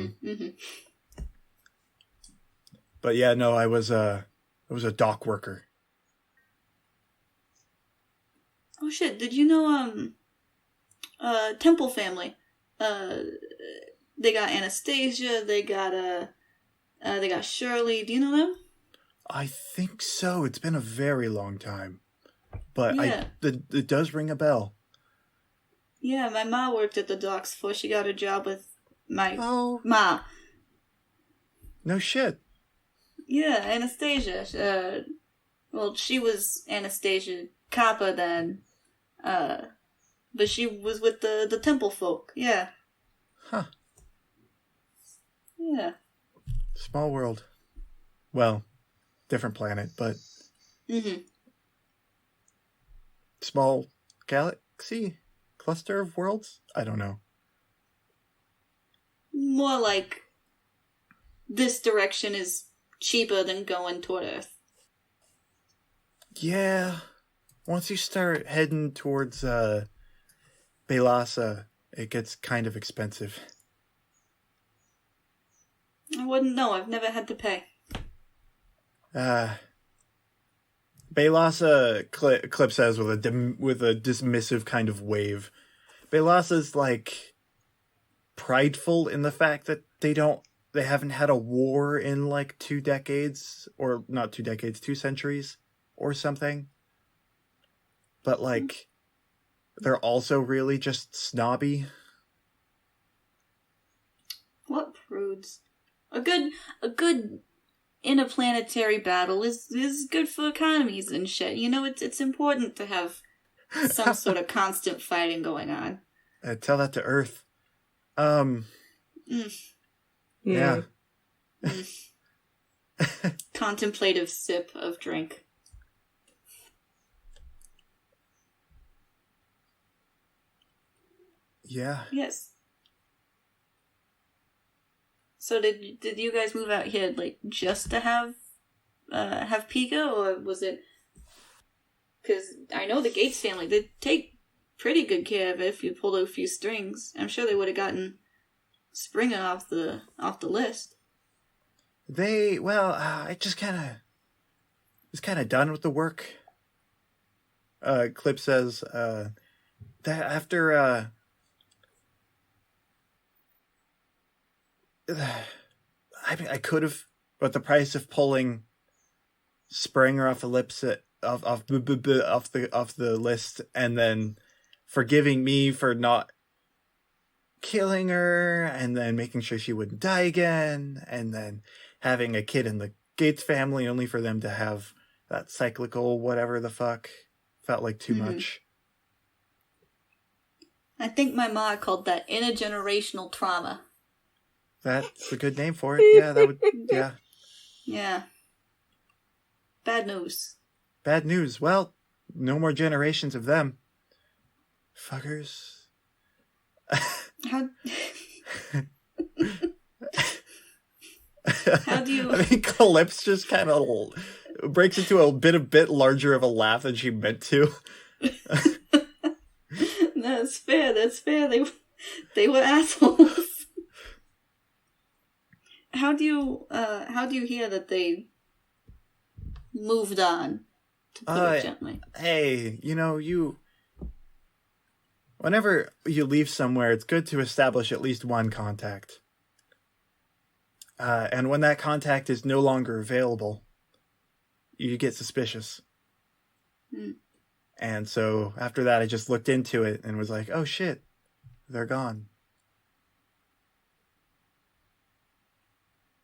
yeah, no, I was a dock worker. Oh shit! Did you know Temple family? They got Anastasia. They got Shirley. Do you know them? I think so. It's been a very long time, but yeah. It does ring a bell. Yeah, my ma worked at the docks before she got a job with my ma. No shit. Yeah, Anastasia. Well, she was Anastasia Kappa then, but she was with the Temple folk. Yeah. Huh. Yeah. Small world. Well, different planet, but small galaxy? Cluster of worlds? I don't know. More like this direction is cheaper than going toward Earth. Yeah. Once you start heading towards Belasa, it gets kind of expensive. I wouldn't know. I've never had to pay. Belasa, Clip says with a dismissive kind of wave. Belasa's like prideful in the fact that they haven't had a war in like 2 decades, or not 2 decades, 2 centuries or something. But like, they're also really just snobby. What prudes? A good interplanetary battle is good for economies and shit. It's important to have some sort of constant fighting going on. Tell that to Earth. Yeah. Contemplative sip of drink. Yeah. Yes. So did you guys move out here like just to have Pika, or was it? Because I know the Gates family, they take pretty good care of it if you pulled a few strings. I'm sure they would have gotten Springer off the list. I just was kind of done with the work. Clip says, that after, I could have, but the price of pulling Springer off the off the list, and then forgiving me for not killing her, and then making sure she wouldn't die again, and then having a kid in the Gates family only for them to have that cyclical whatever the fuck felt like too much. I think my ma called that intergenerational trauma. That's a good name for it. Yeah, that would. Yeah. Yeah. Bad news. Bad news. Well, no more generations of them. Fuckers. How do you... I mean, Calypso just kind of breaks into a bit larger of a laugh than she meant to. That's fair. They were assholes. How do you hear that they moved on, to put it gently? Hey, whenever you leave somewhere, it's good to establish at least one contact. And when that contact is no longer available, you get suspicious. And so after that, I just looked into it and was like, oh shit, they're gone.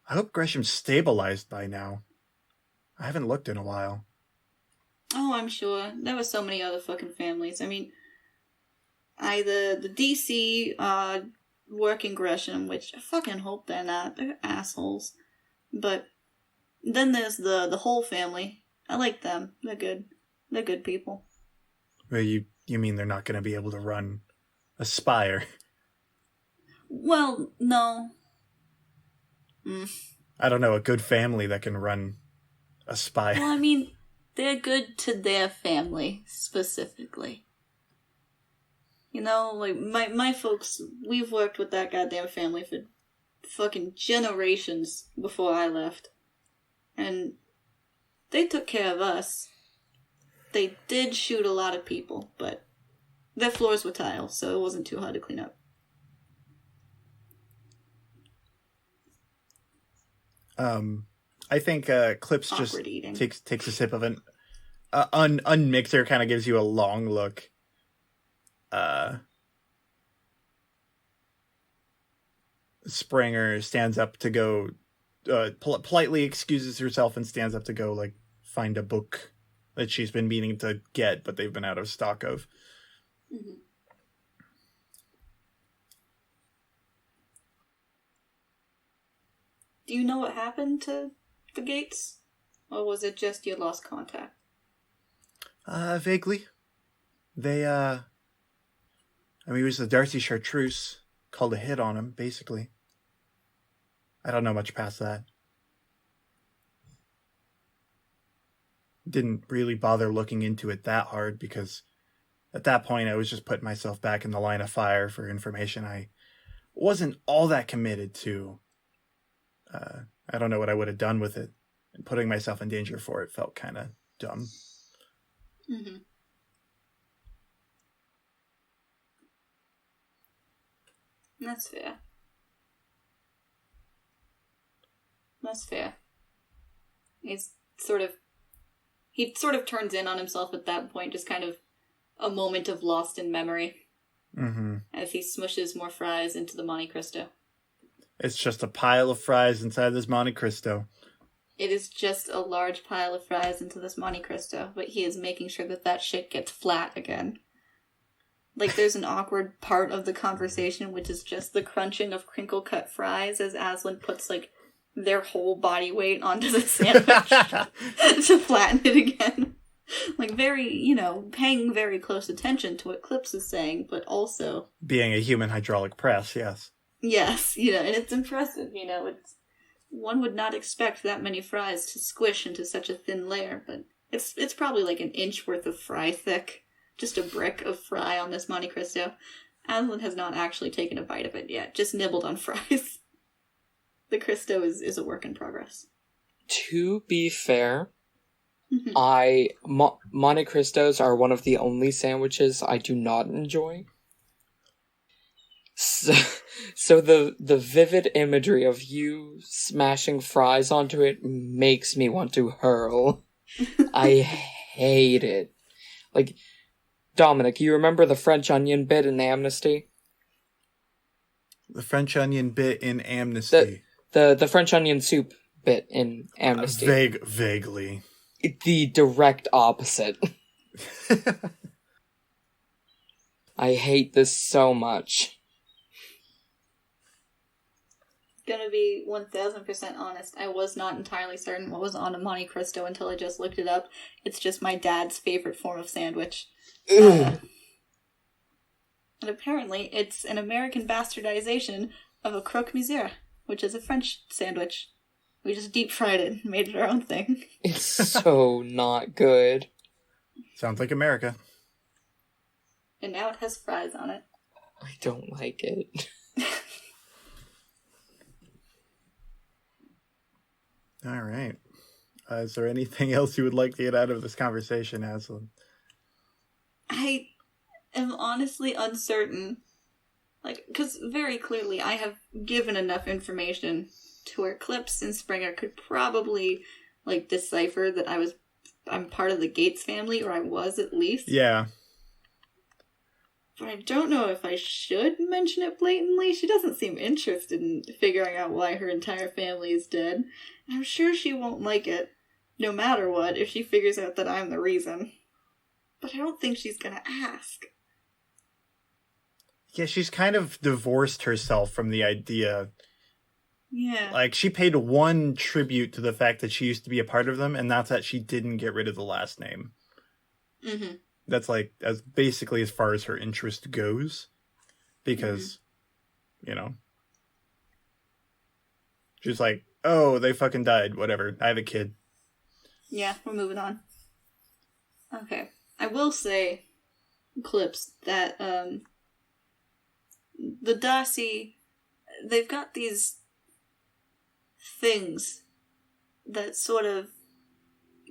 I hope Gresham's stabilized by now. I haven't looked in a while. Oh, I'm sure. There were so many other fucking families. I mean, either the DC work in Gresham, which I fucking hope they're not. They're assholes. But then there's the whole family. I like them. They're good. They're good people. Well, you mean they're not going to be able to run a spire? Well, no. I don't know, a good family that can run a spire. Well, I mean, they're good to their family, specifically. Like, my folks, we've worked with that goddamn family for fucking generations before I left. And they took care of us. They did shoot a lot of people, but their floors were tile, so it wasn't too hard to clean up. I think Clips Awkward just eating. takes a sip of an unmixer, kind of gives you a long look. Springer stands up to go, politely excuses herself and stands up to go, like, find a book that she's been meaning to get, but they've been out of stock of. Mm-hmm. Do you know what happened to the Gates? Or was it just you lost contact? Vaguely. They, it was the Darcy Chartreuse called a hit on him, basically. I don't know much past that. Didn't really bother looking into it that hard because at that point I was just putting myself back in the line of fire for information I wasn't all that committed to. I don't know what I would have done with it. And putting myself in danger for it felt kind of dumb. Mm-hmm. That's fair. That's fair. He sort of turns in on himself at that point, just kind of a moment of lost in memory. Mm-hmm. As he smushes more fries into the Monte Cristo. It's just a pile of fries inside this Monte Cristo. It is just a large pile of fries into this Monte Cristo, but he is making sure that shit gets flat again. Like, there's an awkward part of the conversation, which is just the crunching of crinkle-cut fries as Aslan puts, like, their whole body weight onto the sandwich to flatten it again. Like, very, paying very close attention to what Clips is saying, but also... being a human hydraulic press, yes. Yes, and it's impressive, it's... One would not expect that many fries to squish into such a thin layer, but it's probably like an inch worth of fry thick. just a brick of fry on this Monte Cristo. Aslan has not actually taken a bite of it yet, just nibbled on fries. The Cristo is a work in progress. To be fair, Monte Cristos are one of the only sandwiches I do not enjoy. So the vivid imagery of you smashing fries onto it makes me want to hurl. I hate it. Like, Dominic, you remember the French onion bit in Amnesty? The French onion bit in Amnesty. The French onion soup bit in Amnesty. Vaguely. The direct opposite. I hate this so much. Gonna be 1000% honest. I was not entirely certain what was on a Monte Cristo until I just looked it up. It's just my dad's favorite form of sandwich. And apparently, it's an American bastardization of a croque monsieur, which is a French sandwich. We just deep fried it and made it our own thing. It's so not good. Sounds like America. And now it has fries on it. I don't like it. All right. Is there anything else you would like to get out of this conversation, Aslan? I am honestly uncertain. Like, because very clearly I have given enough information to where Clips and Springer could probably, like, decipher that I'm part of the Gates family, or I was at least. Yeah. But I don't know if I should mention it blatantly. She doesn't seem interested in figuring out why her entire family is dead. And I'm sure she won't like it, no matter what, if she figures out that I'm the reason. But I don't think she's gonna ask. Yeah, she's kind of divorced herself from the idea. Yeah. Like, she paid one tribute to the fact that she used to be a part of them, and that's that she didn't get rid of the last name. Mm-hmm. That's, like, as basically as far as her interest goes. Because, you know. She's like, oh, they fucking died. Whatever. I have a kid. Yeah, we're moving on. Okay. I will say, Clips, that, the Darcy, they've got these things that sort of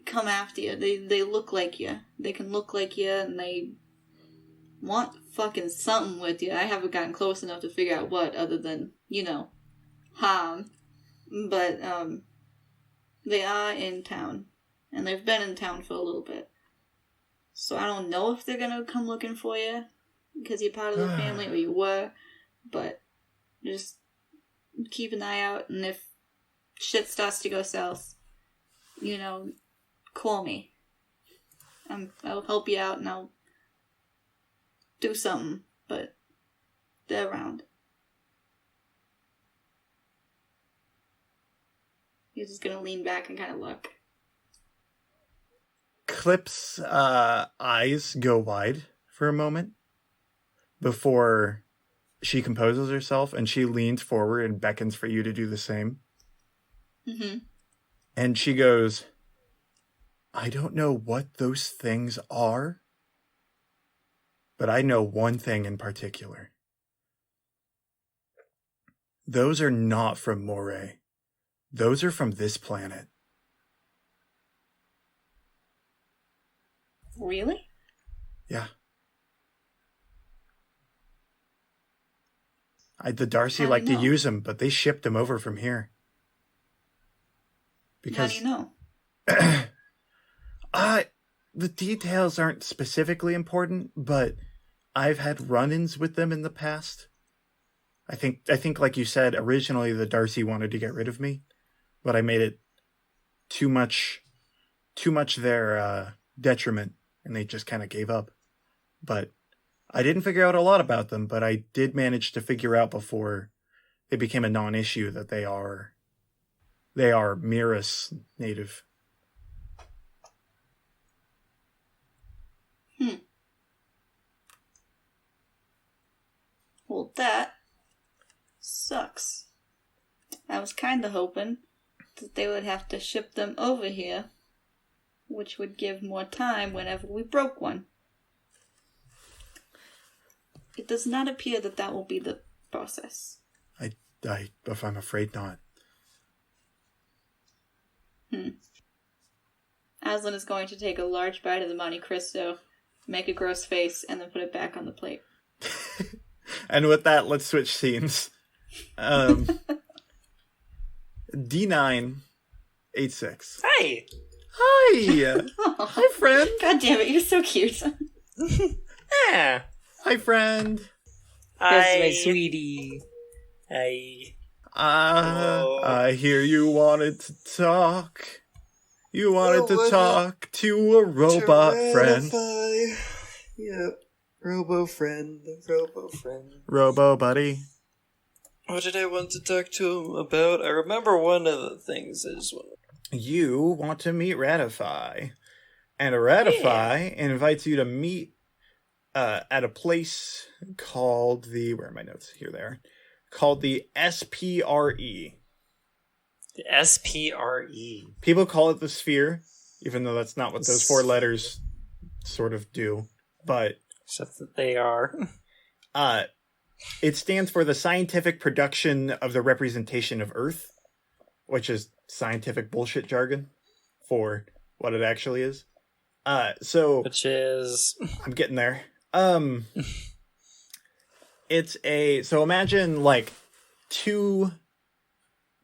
come after you. They look like you. They can look like you, and they want fucking something with you. I haven't gotten close enough to figure out what, other than, you know, harm. But, they are in town. And they've been in town for a little bit. So I don't know if they're gonna come looking for you, because you're part of the family, or you were. But just keep an eye out, and if shit starts to go south, you know, call me. I'll help you out, and I'll do something, but they're around. He's just gonna lean back and kind of look. Clip's eyes go wide for a moment before she composes herself, and she leans forward and beckons for you to do the same. Mm-hmm. And she goes, I don't know what those things are, but I know one thing in particular. Those are not from Moray. Those are from this planet. Really? Yeah. The Darcy like to use them, but they shipped them over from here. Because, how do you know? The details aren't specifically important, but I've had run-ins with them in the past. I think, like you said, originally the Darcy wanted to get rid of me, but I made it too much their detriment, and they just kind of gave up. But I didn't figure out a lot about them, but I did manage to figure out before it became a non-issue that they are Miras native. Well, that sucks. I was kind of hoping that they would have to ship them over here, which would give more time whenever we broke one. it does not appear that will be the process. If I'm afraid not. Aslan is going to take a large bite of the Monte Cristo, make a gross face, and then put it back on the plate. And with that, let's switch scenes. D986. Hi! Hi! Hi, friend! God damn it, you're so cute. Yeah. Hi, friend! That's my sweetie. Hi. I hear you wanted to talk. You wanted to talk to a robot friend. Yep. Robo friend. Robo buddy. What did I want to talk to him about? I remember one of the things is... You want to meet Ratify. And Ratify invites you to meet at a place called the... Where are my notes? Here they are. Called the SPRE. The SPRE. People call it the Sphere, even though that's not what those 4 letters sort of do. But... Except that they are. It stands for the Scientific Production of the Representation of Earth, which is scientific bullshit jargon for what it actually is. Which is... I'm getting there. It's so imagine like 2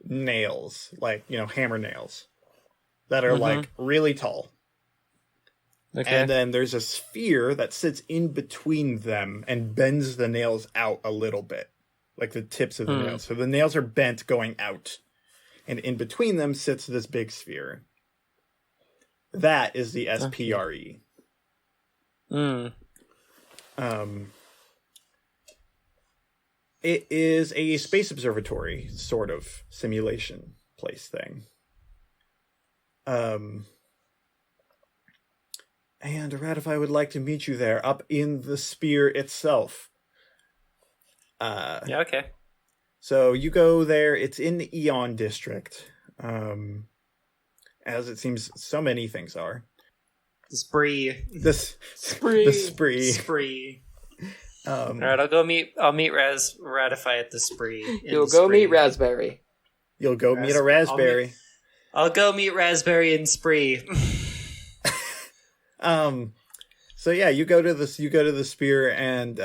nails, like, hammer nails that are like really tall. Okay. And then there's a sphere that sits in between them and bends the nails out a little bit, like the tips of the nails. So the nails are bent going out, and in between them sits this big sphere. That is the SPRE. It is a space observatory sort of simulation place thing. And Ratify would like to meet you there, up in the sphere itself. Yeah, okay. So you go there. It's in the Eon District, as it seems so many things are. The spree. The spree. Spree. All right, I'll meet Ratify at the spree. You'll go meet Raspberry. You'll go meet a raspberry. I'll go meet Raspberry and spree. So yeah, you go to the sphere, and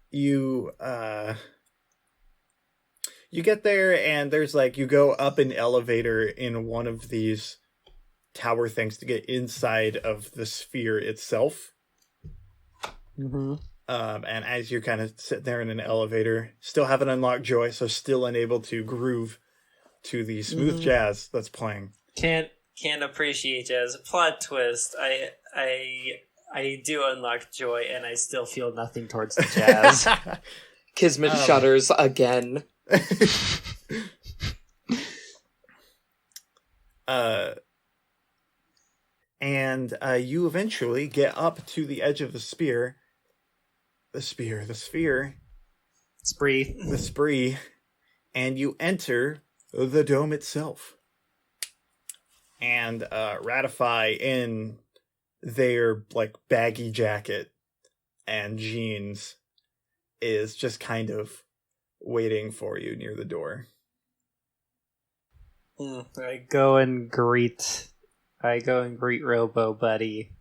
you get there, and there's you go up an elevator in one of these tower things to get inside of the sphere itself. And as you kind of sit there in an elevator, still haven't unlocked Joy, so still unable to groove to the smooth jazz that's playing. Can't appreciate jazz. Plot twist. I do unlock Joy, and I still feel nothing towards the jazz. Kismet shudders again. And you eventually get up to the edge of the sphere. The spree, and you enter the dome itself. And Ratify, in their baggy jacket and jeans, is just kind of waiting for you near the door. I go and greet Robo Buddy.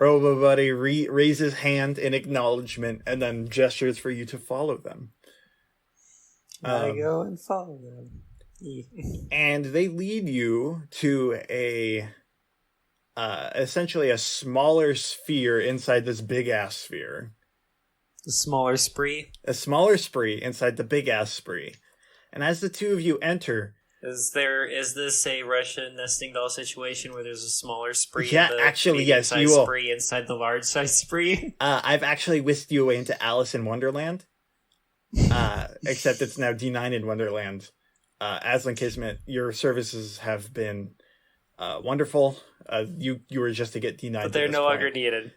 Robo Buddy raises hand in acknowledgement and then gestures for you to follow them. I go and follow them. And they lead you to essentially a smaller sphere inside this big-ass sphere. A smaller spree? A smaller spree inside the big-ass spree. And as the two of you enter... Is this a Russian nesting doll situation where there's a smaller spree? Yeah, actually, yes, you will. Spree inside the large size spree? I've actually whisked you away into Alice in Wonderland. Except it's now D9 in Wonderland. Aslan Kismet, your services have been wonderful. You were just to get D9. But they're no longer needed.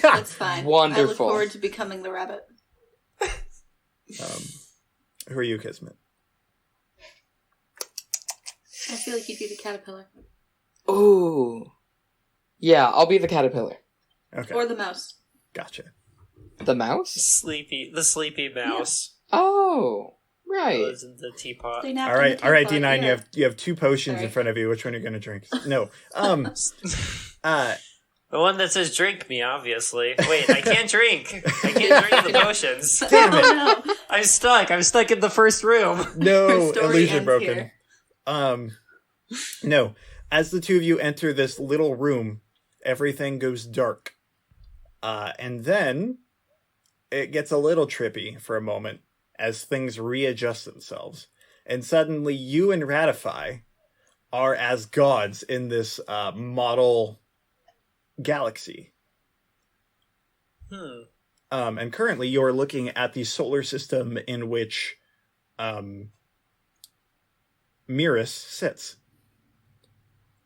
That's fine. Wonderful. I look forward to becoming the rabbit. Who are you, Kismet? I feel like you'd be the caterpillar. Ooh. Yeah, I'll be the caterpillar. Okay. Or the mouse. Gotcha. The mouse? The sleepy mouse. Oh, right. Lives in the teapot. They napped All in right, the all right, teapot, D9. yeah. You have 2 potions Sorry. in front of you. Which one are you going to drink? No. The one that says "drink me," obviously. Wait, I can't drink. I can't drink the potions. Damn it. Oh, no. I'm stuck. I'm stuck in the first room. No, Her story illusion ends broken. here. No. As the 2 of you enter this little room, everything goes dark. And then it gets a little trippy for a moment as things readjust themselves. And suddenly you and Ratify are as gods in this model galaxy. And currently you're looking at the solar system in which Miris sits.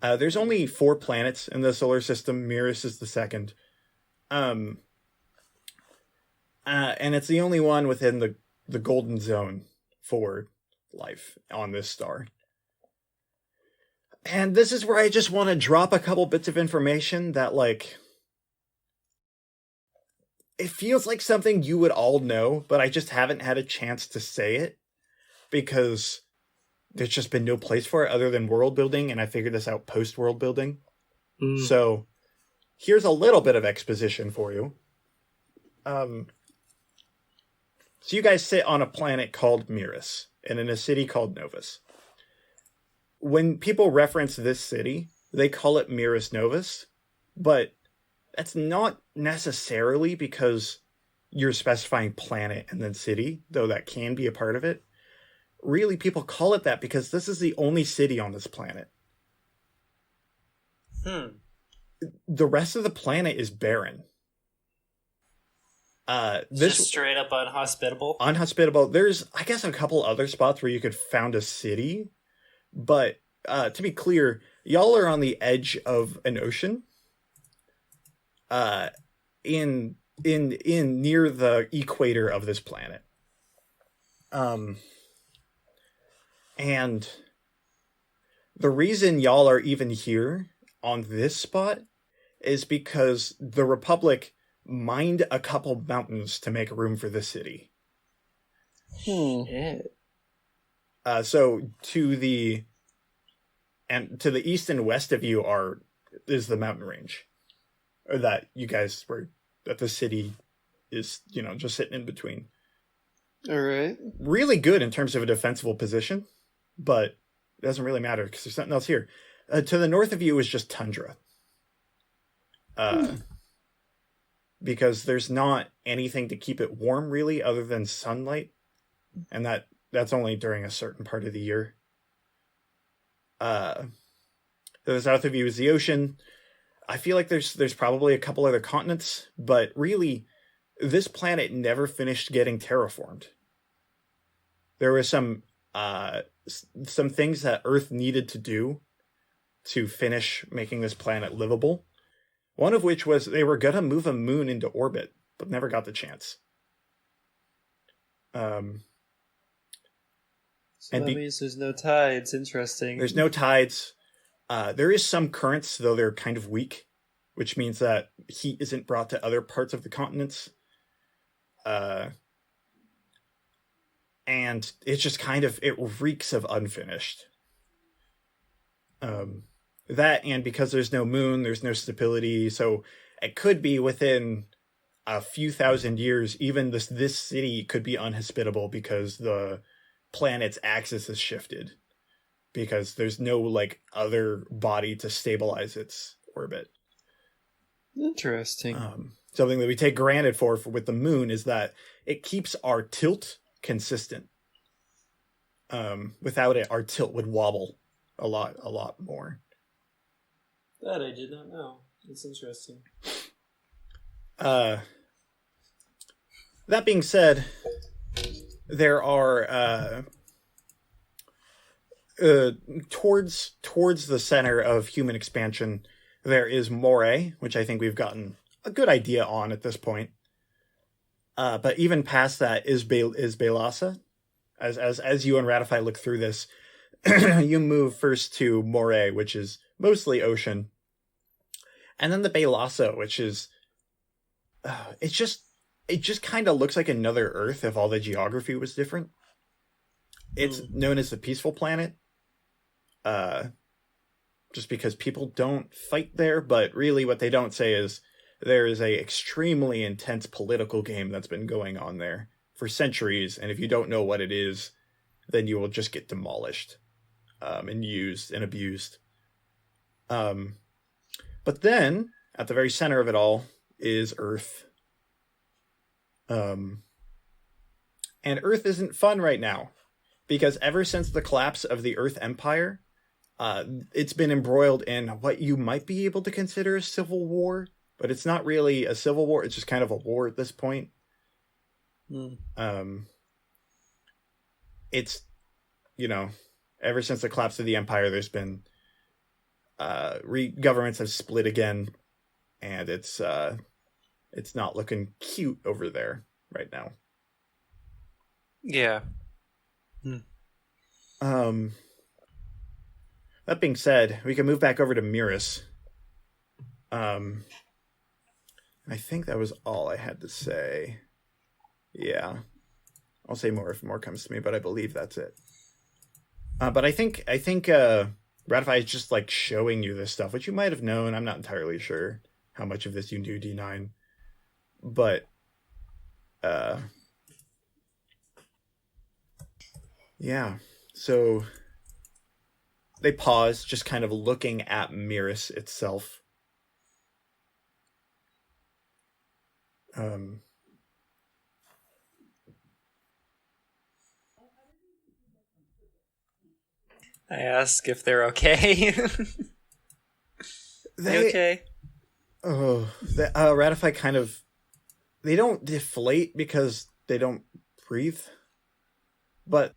There's only 4 planets in the solar system. Miris is the second. And it's the only one within the golden zone for life on this star. And this is where I just want to drop a couple bits of information that, like, it feels like something you would all know, but I just haven't had a chance to say it because there's just been no place for it other than world building, and I figured this out post world building. So here's a little bit of exposition for you. So you guys sit on a planet called Miris and in a city called Novus. When people reference this city, they call it Miris Novus, but that's not necessarily because you're specifying planet and then city, though that can be a part of it. Really, people call it that because this is the only city on this planet. The rest of the planet is barren. Just straight up unhospitable. Unhospitable. There's, I guess, a couple other spots where you could found a city, but to be clear, y'all are on the edge of an ocean. In near the equator of this planet. And the reason y'all are even here on this spot is because the Republic mined a couple mountains to make room for the city. Shit. So to the east and west of you is the mountain range. Or that you guys were, that the city is, just sitting in between. All right. Really good in terms of a defensible position, but it doesn't really matter because there's something else here. To the north of you is just tundra. Because there's not anything to keep it warm, really, other than sunlight. And that's only during a certain part of the year. To the south of you is the ocean. I feel like there's probably a couple other continents, but really, this planet never finished getting terraformed. There were some things that Earth needed to do to finish making this planet livable. One of which was they were gonna move a moon into orbit, but never got the chance. So that means there's no tides. Interesting. There's no tides. There is some currents, though they're kind of weak, which means that heat isn't brought to other parts of the continents. And it's just it reeks of unfinished. That, and because there's no moon, there's no stability, so it could be within a few thousand years, even this city could be unhospitable because the planet's axis is shifted. Because there's no, other body to stabilize its orbit. Interesting. Something that we take granted for with the moon is that it keeps our tilt consistent. Without it, our tilt would wobble a lot more. That I did not know. It's interesting. That being said, there are towards the center of human expansion, there is Moray, which I think we've gotten a good idea on at this point. But even past that is Belasa. As you and Ratify look through this, you move first to Moray, which is mostly ocean, and then the Belasa, which is it just kind of looks like another Earth if all the geography was different. It's known as the Peaceful Planet. Just because people don't fight there, but really what they don't say is there is a extremely intense political game that's been going on there for centuries, and if you don't know what it is, then you will just get demolished, and used and abused. But then, at the very center of it all, is Earth. And Earth isn't fun right now, because ever since the collapse of the Earth Empire, it's been embroiled in what you might be able to consider a civil war, but it's not really a civil war, it's just kind of a war at this point. It's, ever since the collapse of the Empire, there's been, governments have split again, and it's not looking cute over there right now. Yeah. That being said, we can move back over to Miris. I think that was all I had to say. Yeah. I'll say more if more comes to me, but I believe that's it. But I think Ratify is just like showing you this stuff, which you might have known. I'm not entirely sure how much of this you knew, D9. But yeah. So they pause, just kind of looking at Miris itself. I ask if they're okay. They okay? Ratify kind of... They don't deflate because they don't breathe. But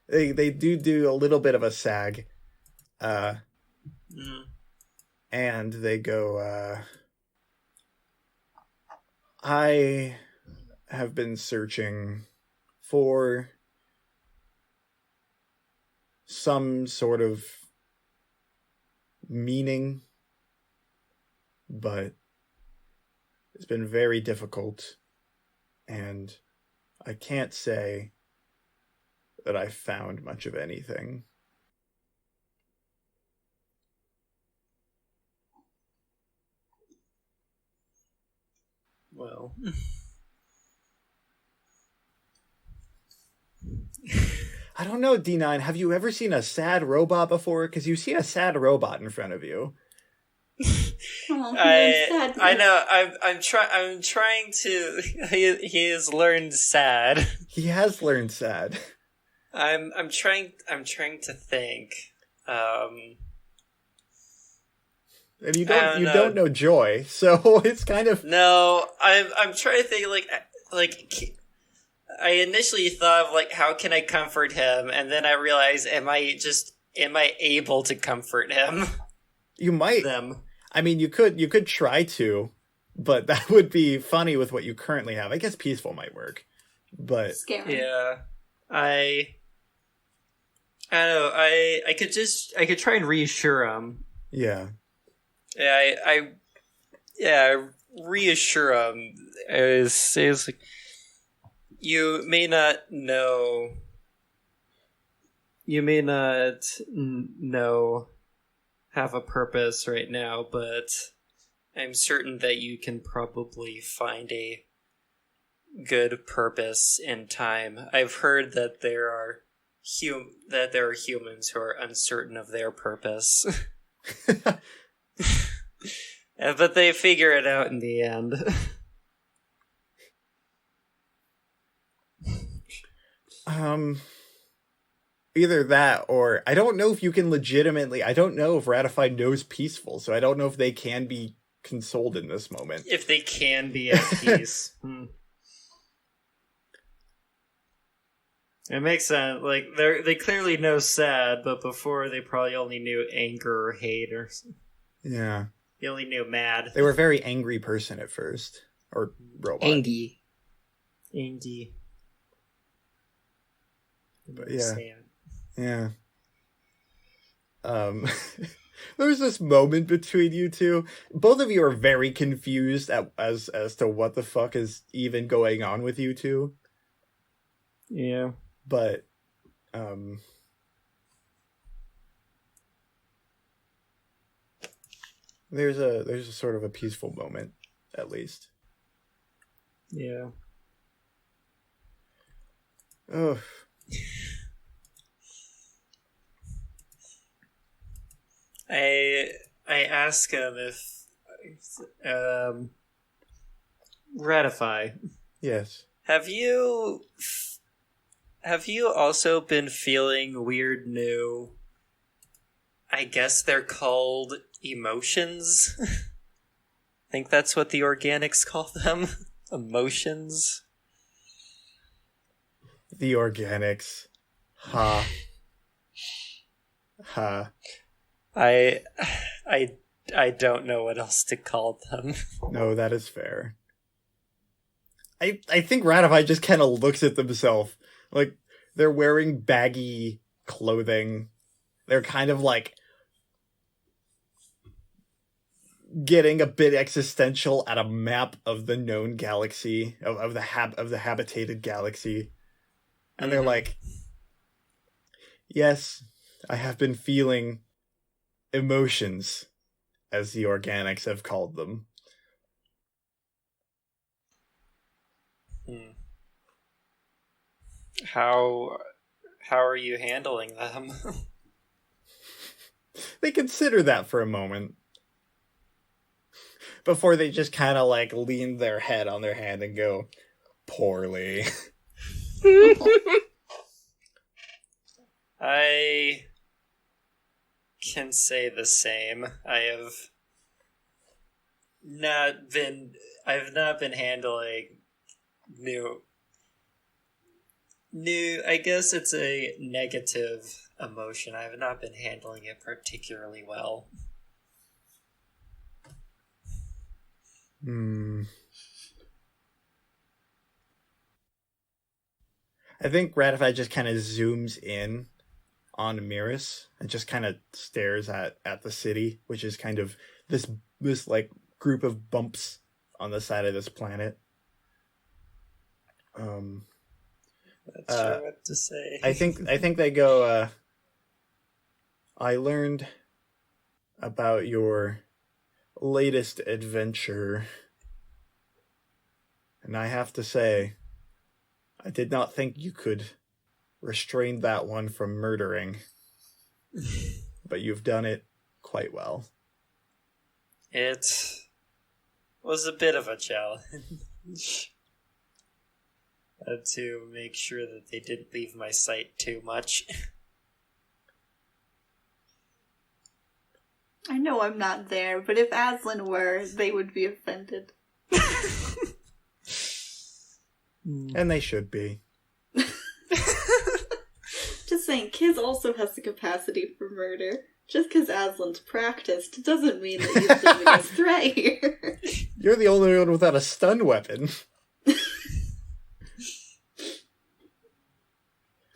they do a little bit of a sag. And they go, I have been searching for some sort of meaning, but it's been very difficult, and I can't say that I found much of anything. Well, I don't know, D9. Have you ever seen a sad robot before? Because you see a sad robot in front of you. I know. I'm trying to. He has learned sad. He has learned sad. I'm trying to think. And you don't know Joy, so it's kind of... No, I'm trying to think, like I initially thought of, like, how can I comfort him, and then I realized, am I able to comfort him? You might. Them. I mean, you could try to, but that would be funny with what you currently have. I guess peaceful might work, but... Scary. Yeah. I don't know, I could try and reassure him. Yeah. Yeah, I reassure him. It's like, you may not have a purpose right now, but I'm certain that you can probably find a good purpose in time. I've heard that there are humans who are uncertain of their purpose. But they figure it out in the end. Either that, or I don't know if you can legitimately... I don't know if Ratify knows peaceful, so I don't know if they can be consoled in this moment. If they can be at peace. It makes sense. Like, they clearly know sad, but before they probably only knew anger or hate or... Yeah. They only knew mad. They were a very angry person at first. Or robot. Angie. But yeah. Yeah. There's this moment between you two. Both of you are very confused as to what the fuck is even going on with you two. Yeah. But, there's a sort of a peaceful moment, at least. Yeah. Oh. I ask him if ratify. Yes. Have you also been feeling weird new? I guess they're called emotions. I think that's what the organics call them. Emotions. The organics. Ha. Ha. I don't know what else to call them. No, that is fair. I think Ratify just kind of looks at themselves. Like, they're wearing baggy clothing. They're kind of like getting a bit existential at a map of the known galaxy, of the habitated galaxy. And they're like, yes, I have been feeling emotions, as the organics have called them. How are you handling them? They consider that for a moment before they just kind of like lean their head on their hand and go, poorly. I can say the same. I've not been handling new, I guess it's a negative emotion. I have not been handling it particularly well. I think Ratify just kind of zooms in on Miris and just kind of stares at the city, which is kind of this like group of bumps on the side of this planet. Not sure what to say. I think they go, I learned about your latest adventure, and I have to say, I did not think you could restrain that one from murdering, but you've done it quite well. It was a bit of a challenge. To make sure that they didn't leave my sight too much. I know I'm not there, but if Aslan were, they would be offended. And they should be. Just saying, Kiz also has the capacity for murder. Just because Aslan's practiced doesn't mean that he's the biggest threat here. You're the only one without a stun weapon.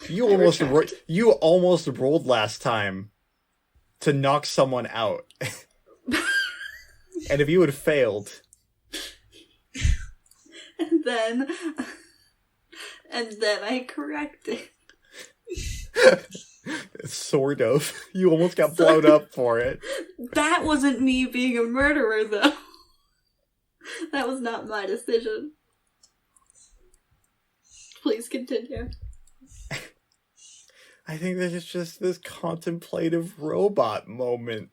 You almost rolled last time to knock someone out. And if you had failed... And then I corrected. Sort of. You almost got blown up for it. That wasn't me being a murderer, though. That was not my decision. Please continue. I think this is just this contemplative robot moment.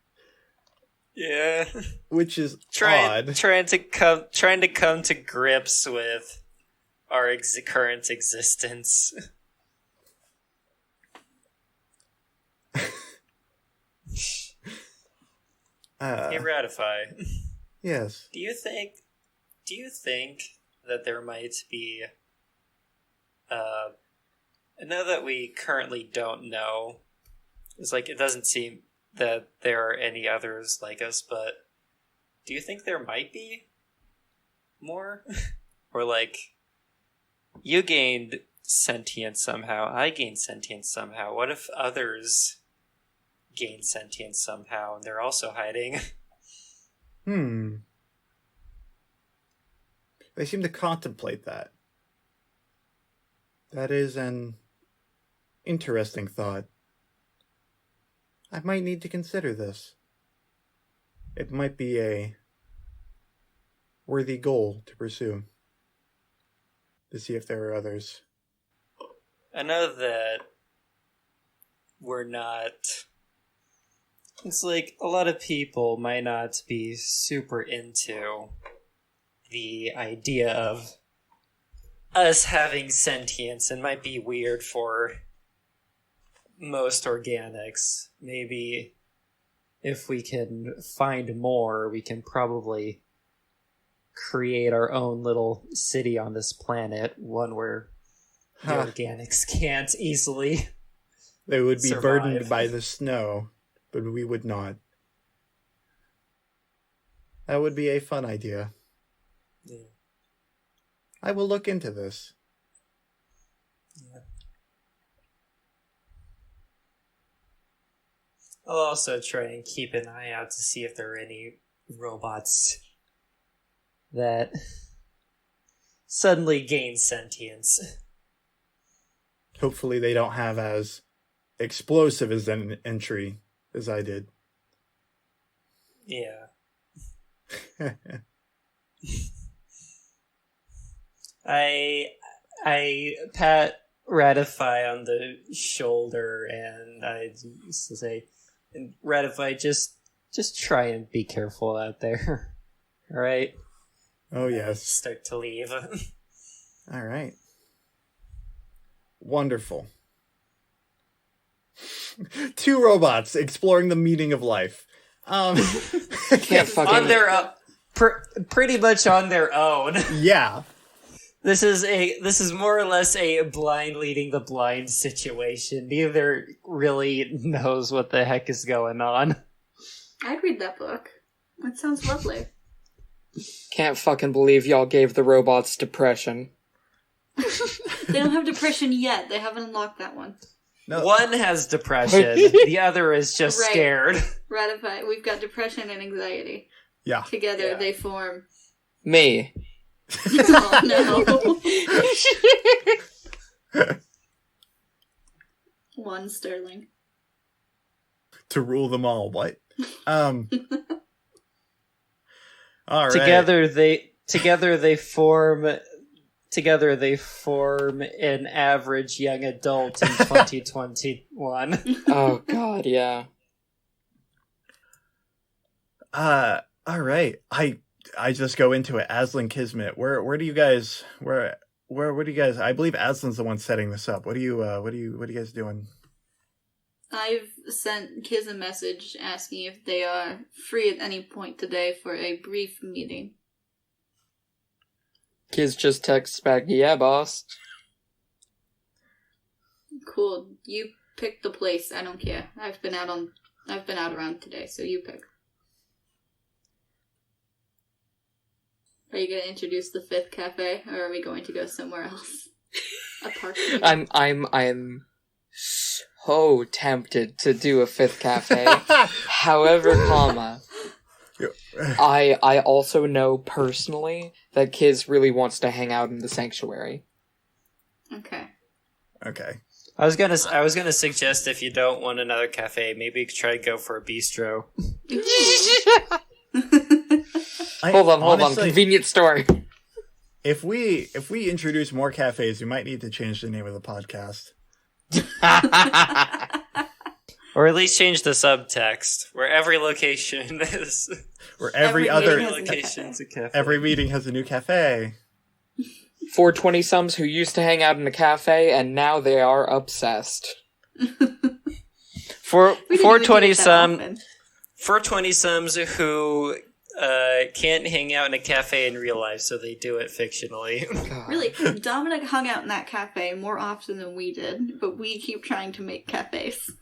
Yeah. Which is odd. Trying to come to grips with our current existence. Hey, Ratify. Yes. Do you think that there might be I know that we currently don't know. It's like, it doesn't seem that there are any others like us, but do you think there might be more? Or like, you gained sentience somehow, I gained sentience somehow. What if others gain sentience somehow, and they're also hiding. They seem to contemplate that. That is an interesting thought. I might need to consider this. It might be a worthy goal to pursue. To see if there are others. I know that we're not... It's like a lot of people might not be super into the idea of us having sentience and might be weird for most organics. Maybe if we can find more, we can probably create our own little city on this planet, one where the organics can't easily They would be survive. burdened by the snow, but we would not. That would be a fun idea. Yeah. I will look into this. Yeah. I'll also try and keep an eye out to see if there are any robots that suddenly gain sentience. Hopefully they don't have as explosive as an entry as I did. Yeah. I pat Ratify on the shoulder and I used to say, Ratify, just try and be careful out there. Alright? Oh, yes. Start to leave. All right. Wonderful. 2 robots exploring the meaning of life. Can't fucking... On their pretty much on their own. Yeah. This is more or less a blind leading the blind situation. Neither really knows what the heck is going on. I'd read that book. That sounds lovely. Can't fucking believe y'all gave the robots depression. They don't have depression yet. They haven't unlocked that one. No. One has depression. The other is just Right. scared. Ratify. We've got depression and anxiety. Yeah. Together Yeah. they form... Me. Oh no. One sterling. To rule them all. What? All right. Together they form an average young adult in 2021. Oh god, yeah. All right. I just go into it. Aslan, Kismit. Where do you guys I believe Aslan's the one setting this up. What are you guys doing? I've sent Kiz a message asking if they are free at any point today for a brief meeting. Kids just texts back, yeah, boss. Cool. You pick the place. I don't care. I've been out around today, so you pick. Are you going to introduce the 5th cafe, or are we going to go somewhere else? A park? I'm so tempted to do a 5th cafe. However, I also know personally that Kiz really wants to hang out in the sanctuary. Okay. Okay. I was gonna suggest if you don't want another cafe, maybe you could try to go for a bistro. Hold on. Honestly, Convenient story. If we introduce more cafes, we might need to change the name of the podcast. Or at least change the subtext, where every location is... Where Every meeting has location's a cafe. every meeting has a new cafe. 420-sums who used to hang out in a cafe, and now they are obsessed. For We didn't even do it that 420-some... often. 420-sums who can't hang out in a cafe in real life, so they do it fictionally. God. Really, Dominic hung out in that cafe more often than we did, but we keep trying to make cafes.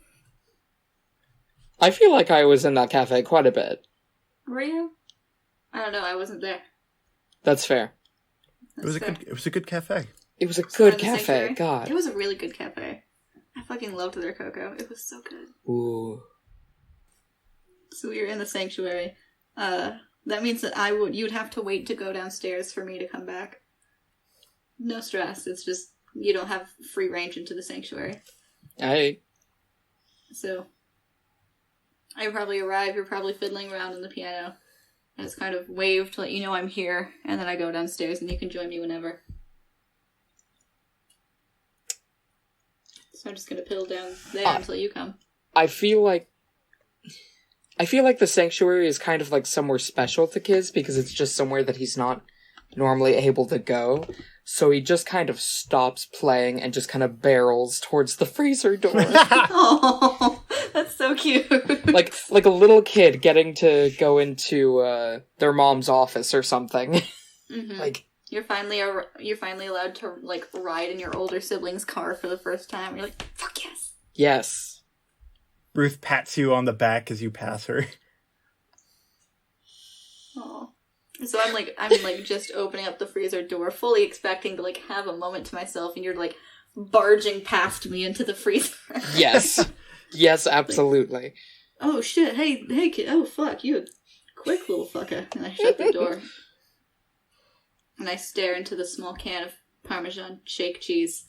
I feel like I was in that cafe quite a bit. Were you? I don't know, I wasn't there. That's fair. It was a good cafe. It was a Part good of the cafe, sanctuary. God. It was a really good cafe. I fucking loved their cocoa. It was so good. Ooh. So you're in the sanctuary. That means that you'd have to wait to go downstairs for me to come back. No stress. It's just you don't have free range into the sanctuary. So I probably arrive. You're probably fiddling around on the piano. I just kind of wave to let you know I'm here, and then I go downstairs, and you can join me whenever. So I'm just gonna piddle down there until you come. I feel like the sanctuary is kind of like somewhere special to Kiz because it's just somewhere that he's not normally able to go. So he just kind of stops playing and just kind of barrels towards the freezer door. Oh, that's so cute. like a little kid getting to go into their mom's office or something. Mm-hmm. Like you're finally allowed to like ride in your older sibling's car for the first time. You're like, fuck yes. Yes. Ruth pats you on the back as you pass her. Oh. So I'm like just opening up the freezer door, fully expecting to like have a moment to myself, and you're like barging past me into the freezer. Yes. Yes, absolutely. Like, oh shit, hey kid, oh fuck, you a quick little fucker. And I shut the door. And I stare into the small can of Parmesan shake cheese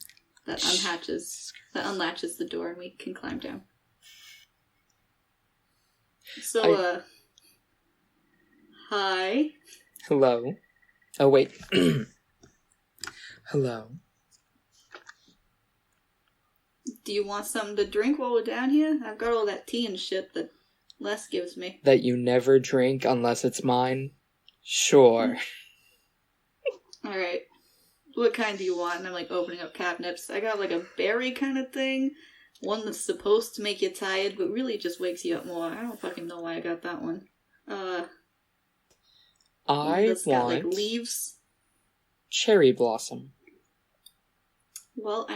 that unlatches the door, and we can climb down. So, hi. Hello. Oh, wait. Hello. Do you want something to drink while we're down here? I've got all that tea and shit that Les gives me. That you never drink unless it's mine? Sure. Alright. What kind do you want? And I'm like opening up cabinets. I got like a berry kind of thing. One that's supposed to make you tired, but really just wakes you up more. I don't fucking know why I got that one. Got, like leaves. Cherry blossom. Well,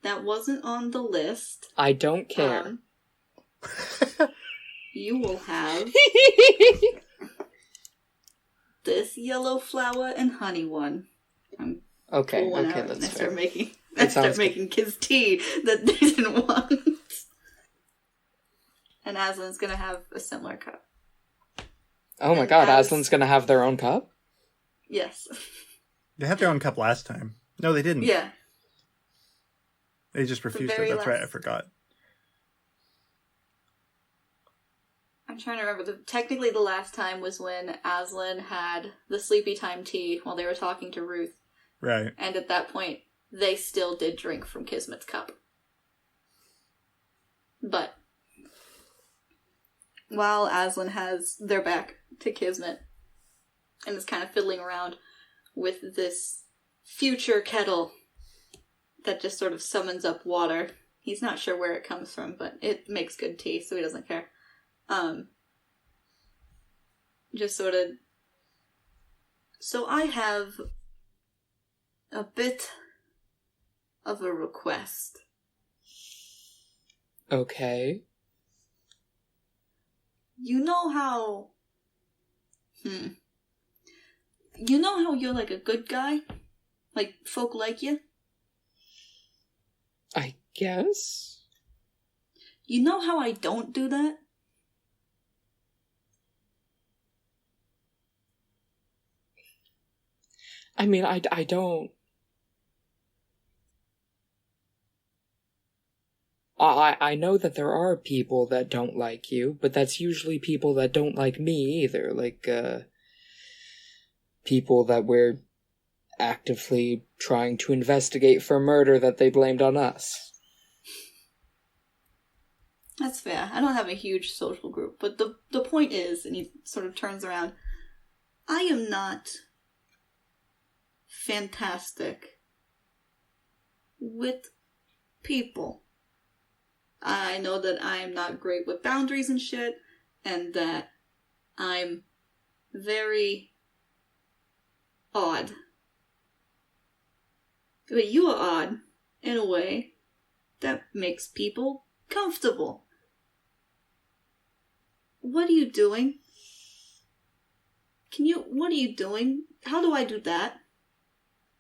that wasn't on the list. I don't care. You will have this yellow flower and honey one. Okay, that's I fair. I start making kids tea that they didn't want. And Aslan's gonna have a similar cup. Oh my god, Aslan's gonna have their own cup? Yes. They had their own cup last time. No, they didn't. Yeah. They just refused it. That's right, I forgot. I'm trying to remember. Technically, the last time was when Aslan had the sleepy time tea while they were talking to Ruth. Right. And at that point, they still did drink from Kismit's cup. But while Aslan has their back to Kismet and is kind of fiddling around with this future kettle that just sort of summons up water. He's not sure where it comes from, but it makes good tea, so he doesn't care. Just sort of... So I have a bit of a request. Okay. You know how... You know how you're like a good guy? Like, folk like you? I guess? You know how I don't do that? I mean, I don't... I know that there are people that don't like you, but that's usually people that don't like me either. Like, people that we're actively trying to investigate for murder that they blamed on us. That's fair. I don't have a huge social group, but the point is, and he sort of turns around, I am not fantastic with people. I know that I am not great with boundaries and shit, and that I'm very odd. But you are odd in a way that makes people comfortable. What are you doing? What are you doing? How do I do that?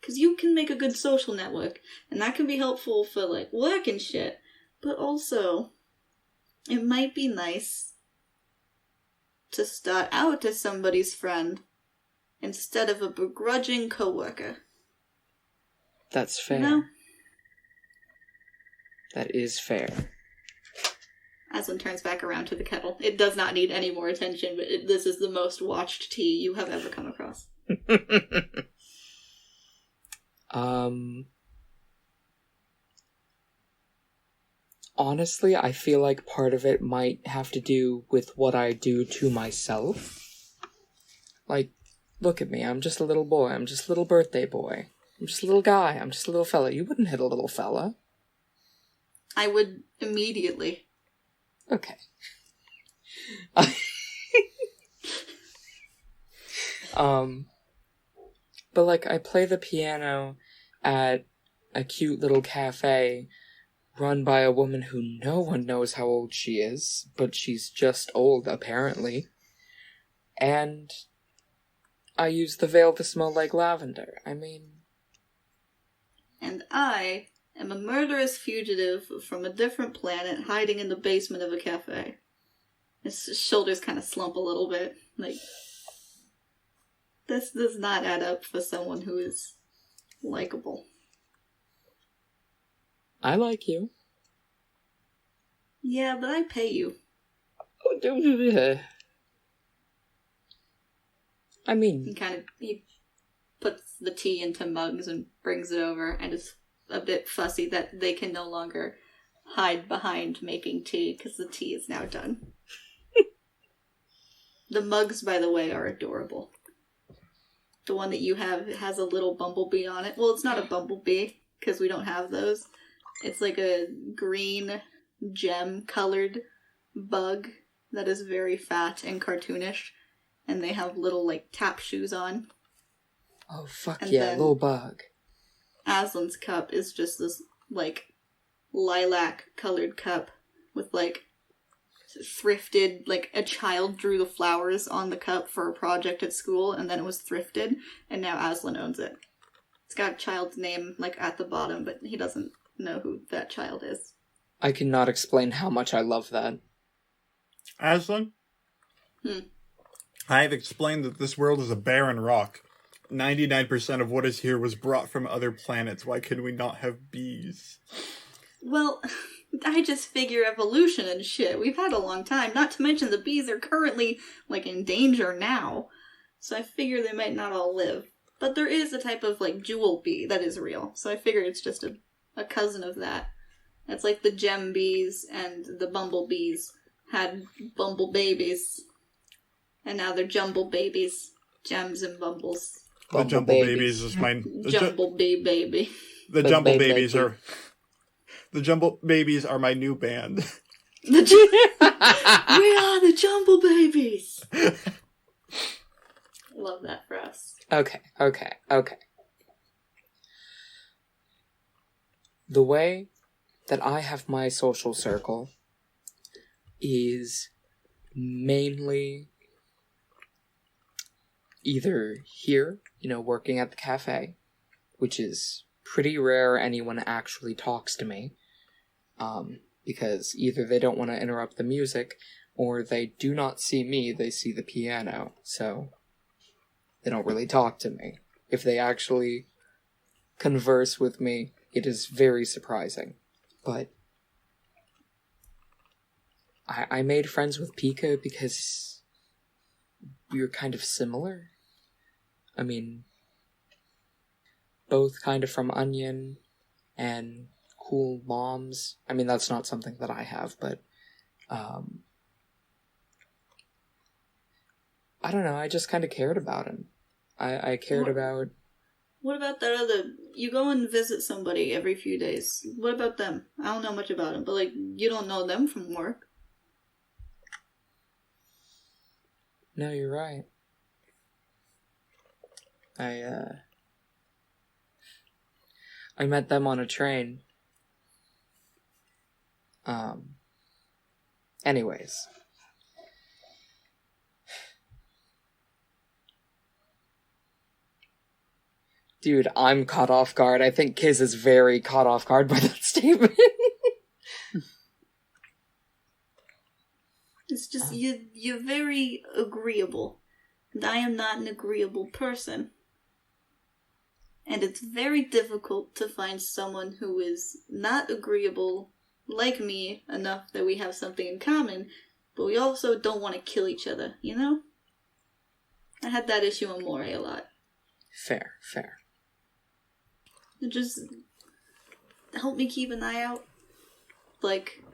Because you can make a good social network, and that can be helpful for, like, work and shit. But also, it might be nice to start out as somebody's friend instead of a begrudging coworker. That's fair. No. That is fair. Aslan turns back around to the kettle. It does not need any more attention, but this is the most watched tea you have ever come across. Honestly, I feel like part of it might have to do with what I do to myself. Like, look at me, I'm just a little boy, I'm just a little birthday boy. I'm just a little guy, I'm just a little fella. You wouldn't hit a little fella. I would immediately. Okay. But like, I play the piano at a cute little cafe run by a woman who no one knows how old she is, but she's just old, apparently. And I use the veil to smell like lavender. I mean... And I am a murderous fugitive from a different planet hiding in the basement of a cafe. His shoulders kind of slump a little bit. Like, this does not add up for someone who is likable. I like you. Yeah, but I pay you. I mean... He puts the tea into mugs and brings it over, and is a bit fussy that they can no longer hide behind making tea, because the tea is now done. The mugs, by the way, are adorable. The one that you have has a little bumblebee on it. Well, it's not a bumblebee, because we don't have those. It's like a green, gem-colored bug that is very fat and cartoonish, and they have little, like, tap shoes on. Oh, fuck And yeah, then little bug. Aslan's cup is just this, like, lilac-colored cup with, like, thrifted, like, a child drew the flowers on the cup for a project at school, and then it was thrifted, and now Aslan owns it. It's got a child's name, like, at the bottom, but he doesn't know who that child is. I cannot explain how much I love that. Aslan? I have explained that this world is a barren rock. 99% of what is here was brought from other planets. Why can we not have bees? Well, I just figure evolution and shit. We've had a long time. Not to mention the bees are currently, like, in danger now. So I figure they might not all live. But there is a type of, like, jewel bee that is real. So I figure it's just a cousin of that. It's like the gem bees and the bumblebees had bumble babies. And now they're jumble babies. Gems and bumbles. The Jumble Babies is mine. Jumblebee baby. The Jumble Babies are... The Jumble Babies are my new band. We are the Jumble Babies! Love that for us. Okay. The way that I have my social circle is mainly either here, working at the cafe, which is pretty rare anyone actually talks to me, because either they don't want to interrupt the music, or they do not see me, they see the piano, so they don't really talk to me. If they actually converse with me, it is very surprising. But I made friends with Pika because we were kind of similar. I mean, both kind of from Onion and cool moms. I mean, that's not something that I have, but I don't know, I just kind of cared about him. I cared about... What about that other... You go and visit somebody every few days. What about them? I don't know much about them, but, like, you don't know them from work. No, you're right. I met them on a train. Anyways. Dude, I'm caught off guard. I think Kiz is very caught off guard by that statement. It's just, you're very agreeable. And I am not an agreeable person. And it's very difficult to find someone who is not agreeable like me enough that we have something in common, but we also don't want to kill each other, you know? I had that issue on Moray a lot. Fair. It just helped me keep an eye out. Like,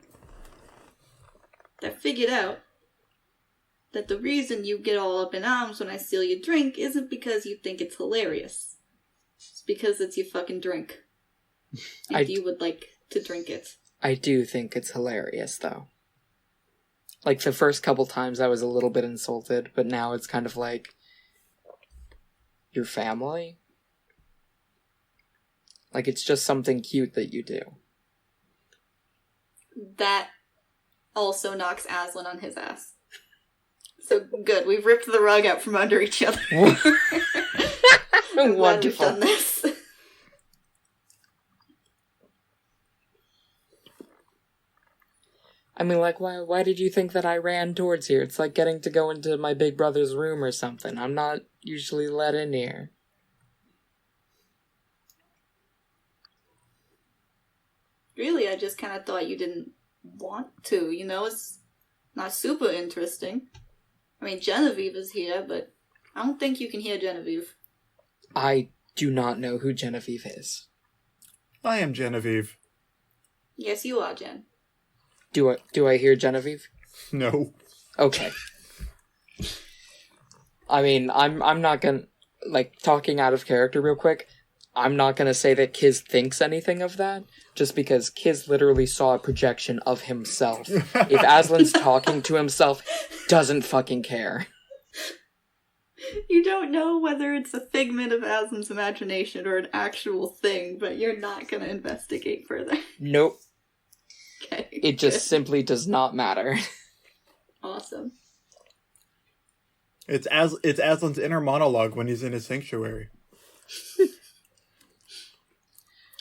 I figured out that the reason you get all up in arms when I steal your drink isn't because you think it's hilarious. It's because it's your fucking drink. And you would like to drink it. I do think it's hilarious, though. Like, the first couple times I was a little bit insulted, but now it's kind of like, your family? Like, it's just something cute that you do. That also knocks Aslan on his ass. So, good. We've ripped the rug out from under each other. I'm glad we've done this. I mean, like, why did you think that I ran towards here? It's like getting to go into my big brother's room or something. I'm not usually let in here. Really, I just kind of thought you didn't want to, you know? It's not super interesting. I mean, Genevieve is here, but I don't think you can hear Genevieve. I do not know who Genevieve is. I am Genevieve. Yes, you are, Jen. Do I hear Genevieve? No. Okay. I mean, I'm not gonna, like, talking out of character real quick, I'm not gonna say that Kiz thinks anything of that, just because Kiz literally saw a projection of himself. If Aslan's talking to himself, doesn't fucking care. You don't know whether it's a figment of Aslan's imagination or an actual thing, but you're not gonna investigate further. Nope. Okay. It just simply does not matter. Awesome. It's Aslan's inner monologue when he's in his sanctuary.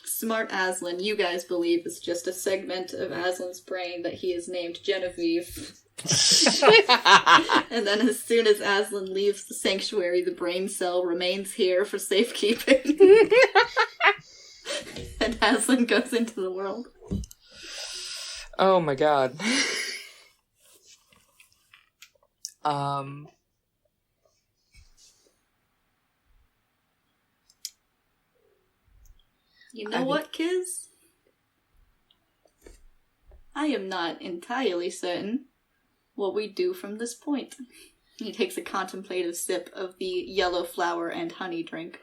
Smart Aslan, you guys believe it's just a segment of Aslan's brain that he is named Genevieve. And then as soon as Aslan leaves the sanctuary, the brain cell remains here for safekeeping. And Aslan goes into the world. Oh my god. You know what, Kiz? I am not entirely certain what we do from this point. He takes a contemplative sip of the yellow flower and honey drink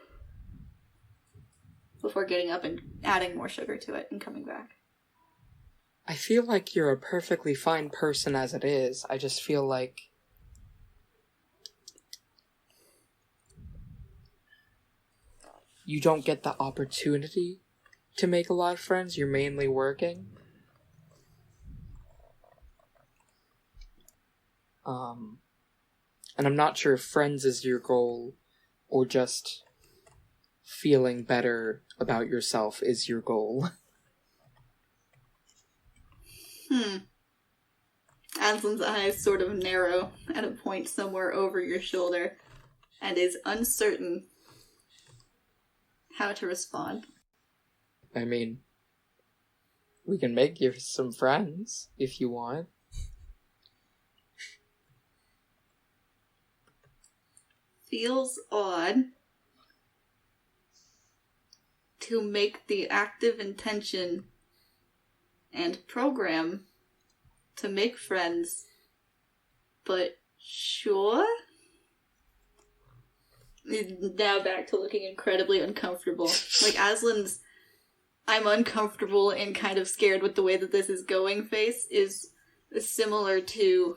before getting up and adding more sugar to it and coming back. I feel like you're a perfectly fine person as it is. I just feel like you don't get the opportunity to make a lot of friends. You're mainly working. And I'm not sure if friends is your goal or just feeling better about yourself is your goal. Aslan's eyes sort of narrow at a point somewhere over your shoulder and is uncertain how to respond. I mean, we can make you some friends if you want. Feels odd to make the active intention and program to make friends, but sure? Now back to looking incredibly uncomfortable. Like, Aslan's I'm uncomfortable and kind of scared with the way that this is going face is similar to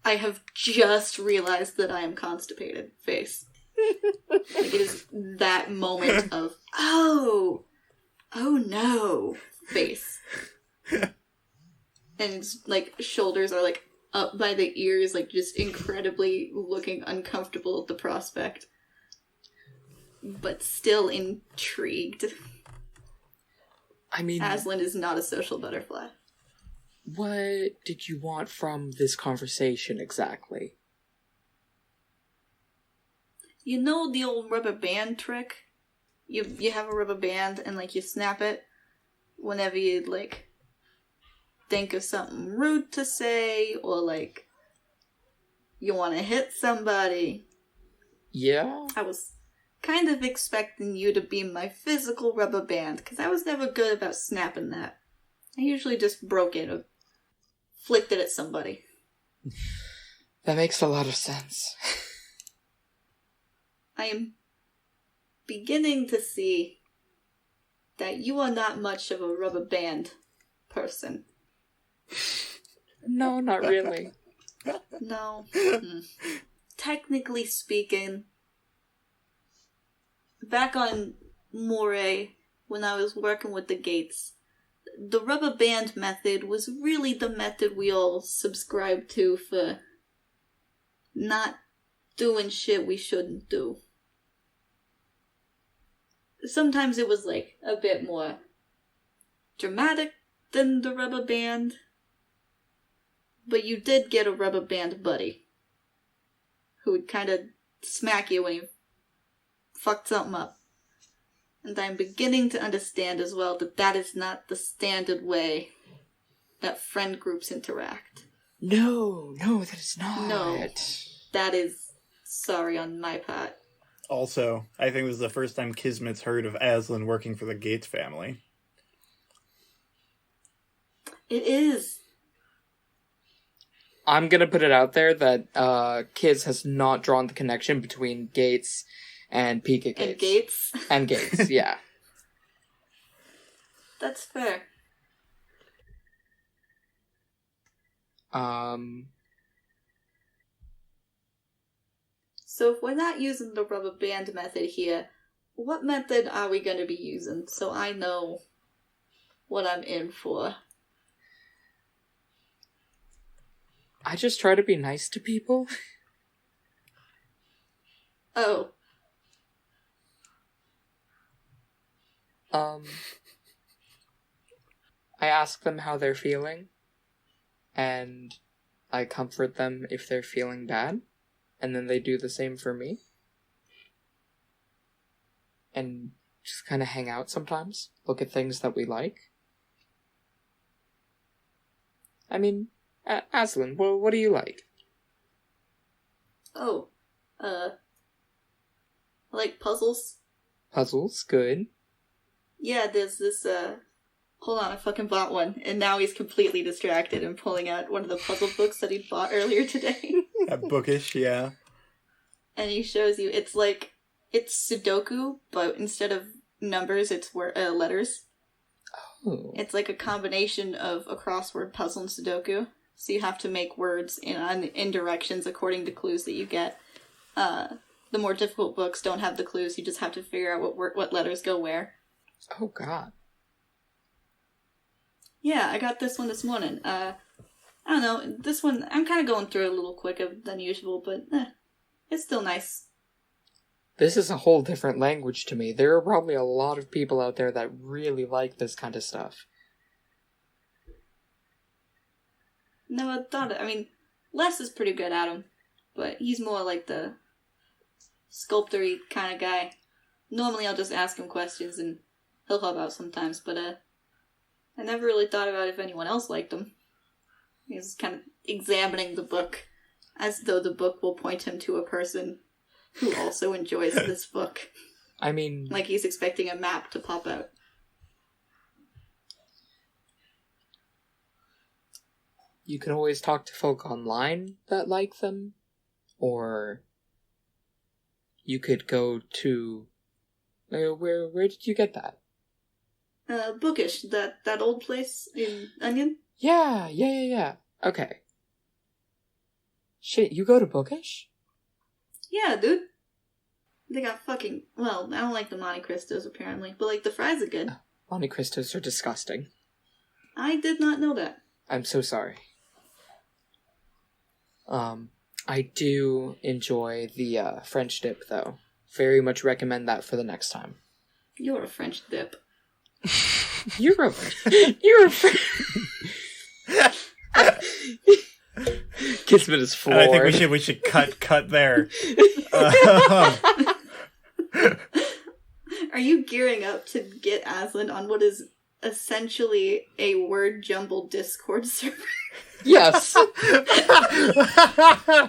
I have just realized that I am constipated face. Like, it is that moment of, oh no, face. And, like, shoulders are, like, up by the ears, like, just incredibly looking uncomfortable at the prospect. But still intrigued. I mean, Aslan is not a social butterfly. What did you want from this conversation exactly? You know the old rubber band trick? You have a rubber band and, like, you snap it whenever you, like, think of something rude to say, or, like, you want to hit somebody. Yeah? I was kind of expecting you to be my physical rubber band, because I was never good about snapping that. I usually just broke it or flicked it at somebody. That makes a lot of sense. I am beginning to see that you are not much of a rubber band person. No, not really. No. Technically speaking, back on Moray, when I was working with the gates, the rubber band method was really the method we all subscribed to for not doing shit we shouldn't do. Sometimes it was, like, a bit more dramatic than the rubber band, but you did get a rubber band buddy who would kind of smack you when you fucked something up. And I'm beginning to understand as well that that is not the standard way that friend groups interact. No, that is not. No, that is sorry on my part. Also, I think this is the first time Kismit's heard of Aslan working for the Gates family. It is. I'm gonna put it out there that Kiz has not drawn the connection between Gates and Pika Gates. And Gates? And Gates, yeah. That's fair. So if we're not using the rubber band method here, what method are we going to be using so I know what I'm in for? I just try to be nice to people. Oh. I ask them how they're feeling, and I comfort them if they're feeling bad, and then they do the same for me. And just kind of hang out sometimes, look at things that we like. I mean, Aslan, what do you like? Oh. I like puzzles. Puzzles, good. Yeah, there's this, hold on, I fucking bought one, and now he's completely distracted and pulling out one of the puzzle books that he bought earlier today. Bookish, yeah. And he shows you, it's Sudoku, but instead of numbers, it's letters. Oh. It's like a combination of a crossword puzzle and Sudoku. So you have to make words in directions according to clues that you get. The more difficult books don't have the clues, you just have to figure out what letters go where. Oh, God. Yeah, I got this one this morning. I don't know, this one, I'm kind of going through it a little quicker than usual, but it's still nice. This is a whole different language to me. There are probably a lot of people out there that really like this kind of stuff. Never thought it. I mean, Les is pretty good at him, but he's more like the sculptor-y kind of guy. Normally I'll just ask him questions and he'll help out sometimes, but I never really thought about if anyone else liked him. He's kind of examining the book as though the book will point him to a person who also enjoys this book. I mean... like he's expecting a map to pop out. You can always talk to folk online that like them, or you could go to... where did you get that? Bookish, that old place in Onion? Yeah. Okay. Shit, you go to Bookish? Yeah, dude. They got fucking... well, I don't like the Monte Cristos, apparently, but, like, the fries are good. Monte Cristos are disgusting. I did not know that. I'm so sorry. I do enjoy the French dip, though. Very much recommend that for the next time. You're a French dip. You're a... Kismet is floored. And I think we should cut there. Are you gearing up to get Aslan on what is essentially a word jumble Discord server? Yes.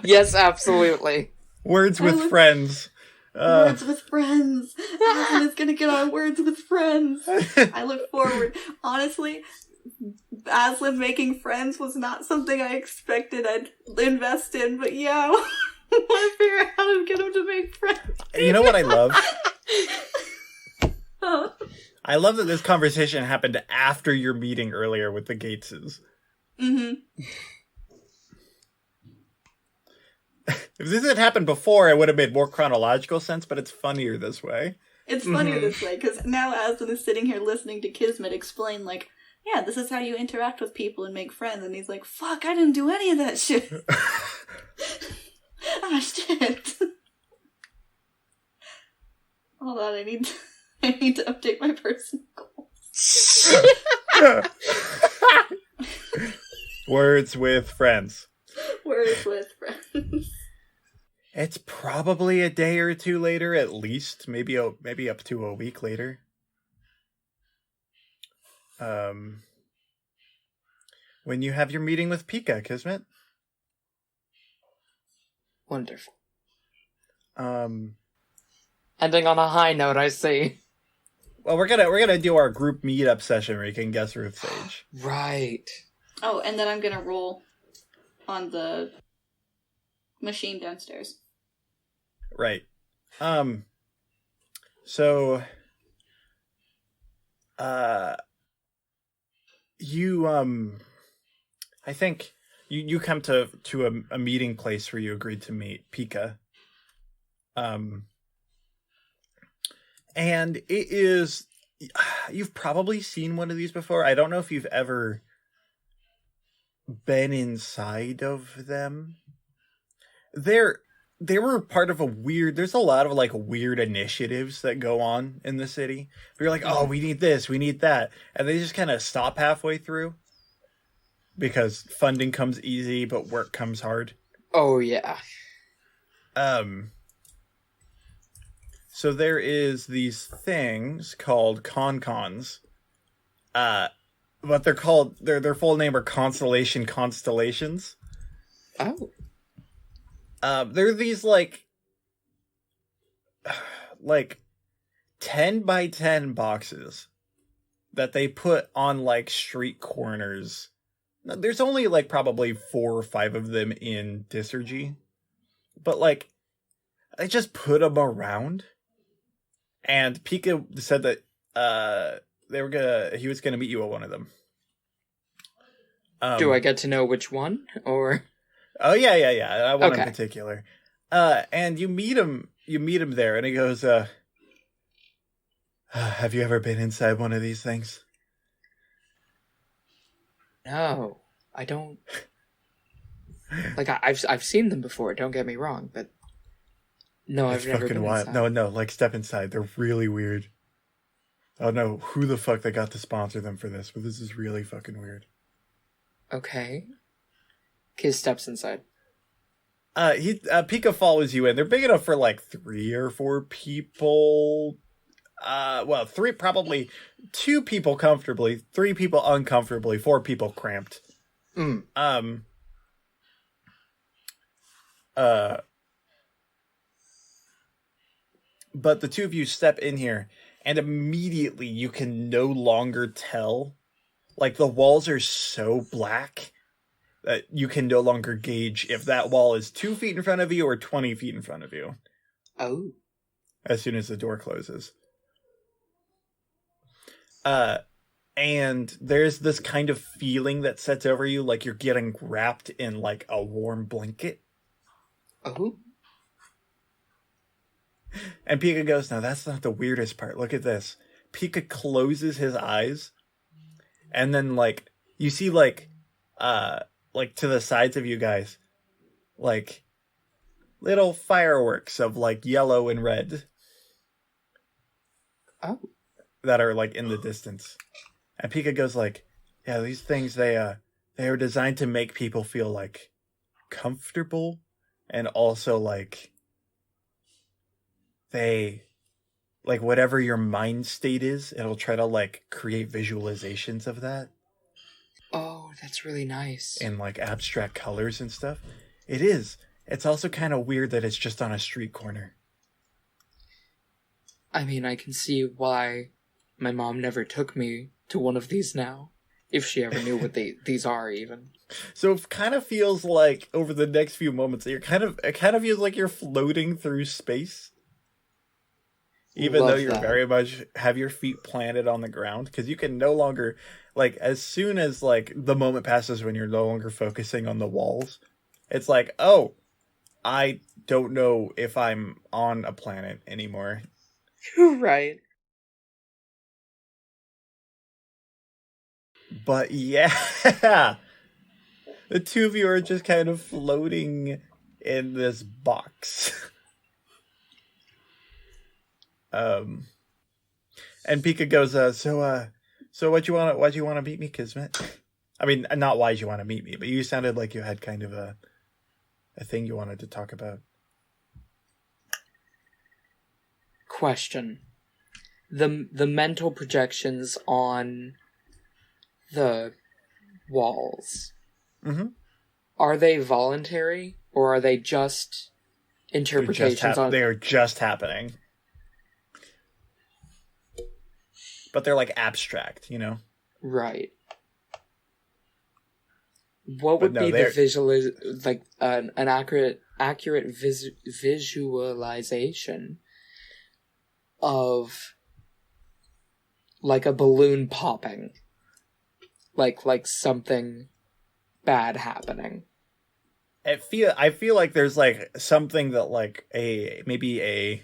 Yes, absolutely. Words with friends. Words with friends. Aslan is gonna get on Words with Friends. I look forward. Honestly, Aslan making friends was not something I expected I'd invest in, but yeah, I want to figure out how to get him to make friends. You know what I love? Huh? I love that this conversation happened after your meeting earlier with the Gateses. Mm-hmm. If this had happened before, it would have made more chronological sense, but it's funnier this way. It's funnier this way, because now Aslan is sitting here listening to Kismet explain, like, yeah, this is how you interact with people and make friends, and he's like, fuck, I didn't do any of that shit. Ah, shit. Hold on, I need to update my personal goals. Words with friends. Words with friends. It's probably a day or two later, at least. Maybe up to a week later. When you have your meeting with Pika, Kismet. Wonderful. Ending on a high note, I see. Well, we're gonna do our group meetup session where you can guess Ruth's age. Right. Oh, and then I'm gonna roll on the machine downstairs. Right. So, you, I think you come to a meeting place where you agreed to meet Pika. And it is, you've probably seen one of these before. I don't know if you've ever been inside of them. They were part of there's a lot of like weird initiatives that go on in the city. You're like, oh, we need this, we need that. And they just kind of stop halfway through because funding comes easy, but work comes hard. Oh, yeah. So there is these things called con-cons. But they're called, their full name are Constellations. Oh. They're these like 10 by 10 boxes that they put on like street corners. There's only like probably 4 or 5 of them in Disergy, but like they just put them around. And Pika said that he was gonna meet you at one of them. Do I get to know which one, or? Oh yeah. One okay. In particular. And you meet him there, and he goes, have you ever been inside one of these things? No, I don't. Like I've seen them before. Don't get me wrong, but no, I've never been wild. inside. No, like step inside. They're really weird. I don't know who the fuck they got to sponsor them for this, but this is really fucking weird. Okay. Kiz steps inside. Pika follows you in. They're big enough for like 3 or 4 people. 3, probably 2 people comfortably, 3 people uncomfortably, 4 people cramped. But the 2 of you step in here, and immediately you can no longer tell. Like, the walls are so black that you can no longer gauge if that wall is 2 feet in front of you or 20 feet in front of you. Oh. As soon as the door closes. And there's this kind of feeling that sets over you, like you're getting wrapped in, like, a warm blanket. Oh. And Pika goes, no, that's not the weirdest part. Look at this. Pika closes his eyes, and then, like, you see, like to the sides of you guys, like, little fireworks of, like, yellow and red. Oh. That are, like, in the distance. And Pika goes, like, yeah, these things, they are designed to make people feel, like, comfortable, and also like they like whatever your mind state is, it'll try to like create visualizations of that Oh, that's really nice. in like abstract colors and stuff. It is. It's also kind of weird that it's just on a street corner. I mean, I can see why my mom never took me to one of these now, if she ever knew what these are even. So it kind of feels like over the next few moments it kind of feels like you're floating through space. Even Love though you're that. very much have your feet planted on the ground, because you can no longer, like, as soon as like the moment passes when you're no longer focusing on the walls, it's like, oh, I don't know if I'm on a planet anymore. Right. But yeah, the two of you are just kind of floating in this box. And Pika goes, so why'd you want to meet me, Kismet? I mean, not why'd you want to meet me, but you sounded like you had kind of a thing you wanted to talk about. Question. The mental projections on the walls, Mm-hmm. are they voluntary, or are they just interpretations on... They are just happening. But they're like abstract, you know? Right. What would But no, be they're- the like an accurate visualization of like a balloon popping, like something bad happening? I feel like there's like something that like maybe a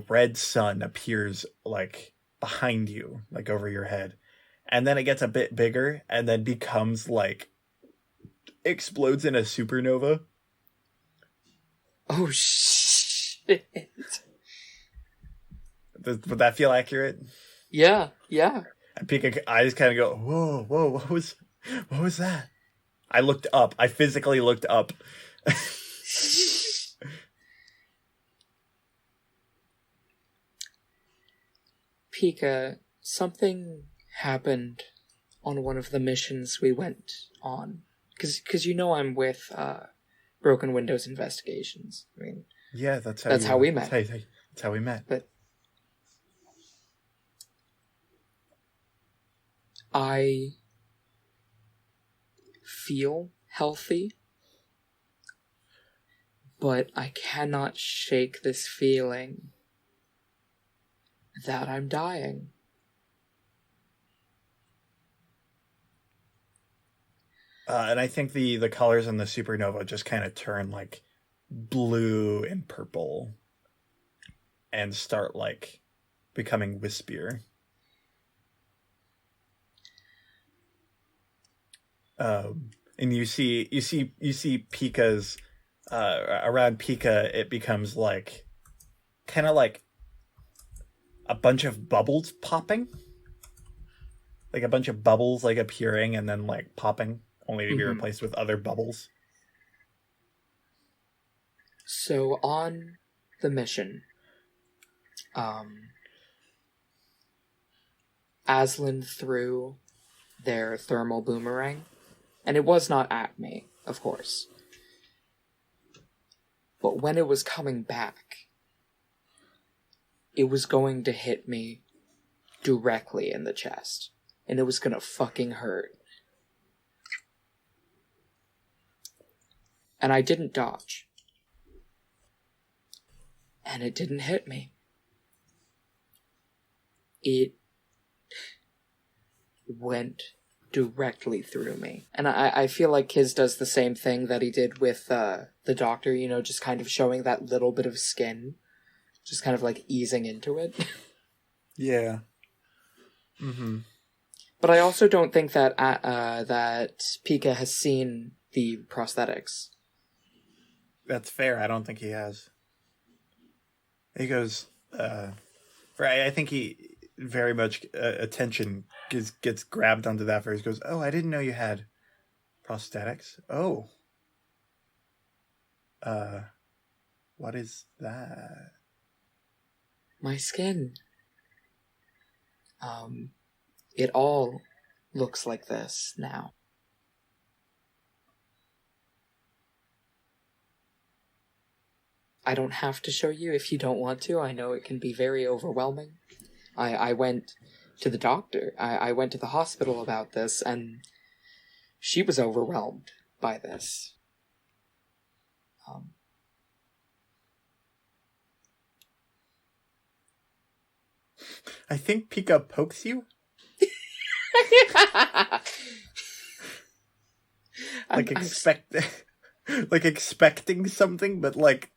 red sun appears like behind you, like over your head, and then it gets a bit bigger and then becomes like explodes in a supernova. Oh shit! Would that feel accurate? Yeah. And Pika eyes kind of go, whoa, what was that? I looked up. I physically looked up. Pika, something happened on one of the missions we went on. Because you know I'm with Broken Windows Investigations. I mean, Yeah, that's how we met. That's how we met. But I feel healthy, but I cannot shake this feeling that I'm dying. And I think the colors on the supernova just kind of turn like blue and purple and start like becoming wispier. And you see Pika's around Pika, it becomes like kind of like a bunch of bubbles popping, like a bunch of bubbles like appearing and then like popping, only to be replaced with other bubbles. So on the mission, Aslan threw their thermal boomerang, and it was not at me, of course. But when it was coming back, it was going to hit me directly in the chest, and it was gonna fucking hurt. And I didn't dodge. And it didn't hit me. It went directly through me. And I feel like Kiz does the same thing that he did with the doctor, you know, just kind of showing that little bit of skin. Just kind of like easing into it. Yeah. Mm-hmm. But I also don't think that that Pika has seen the prosthetics. That's fair. I don't think he has. He goes, I think he very much attention gets grabbed onto that first. He goes, oh, I didn't know you had prosthetics. Oh, What is that? My skin. It all looks like this now. I don't have to show you if you don't want to. I know it can be very overwhelming. I went to the doctor. I went to the hospital about this, and she was overwhelmed by this. I think Pika pokes you. Like expecting something, but like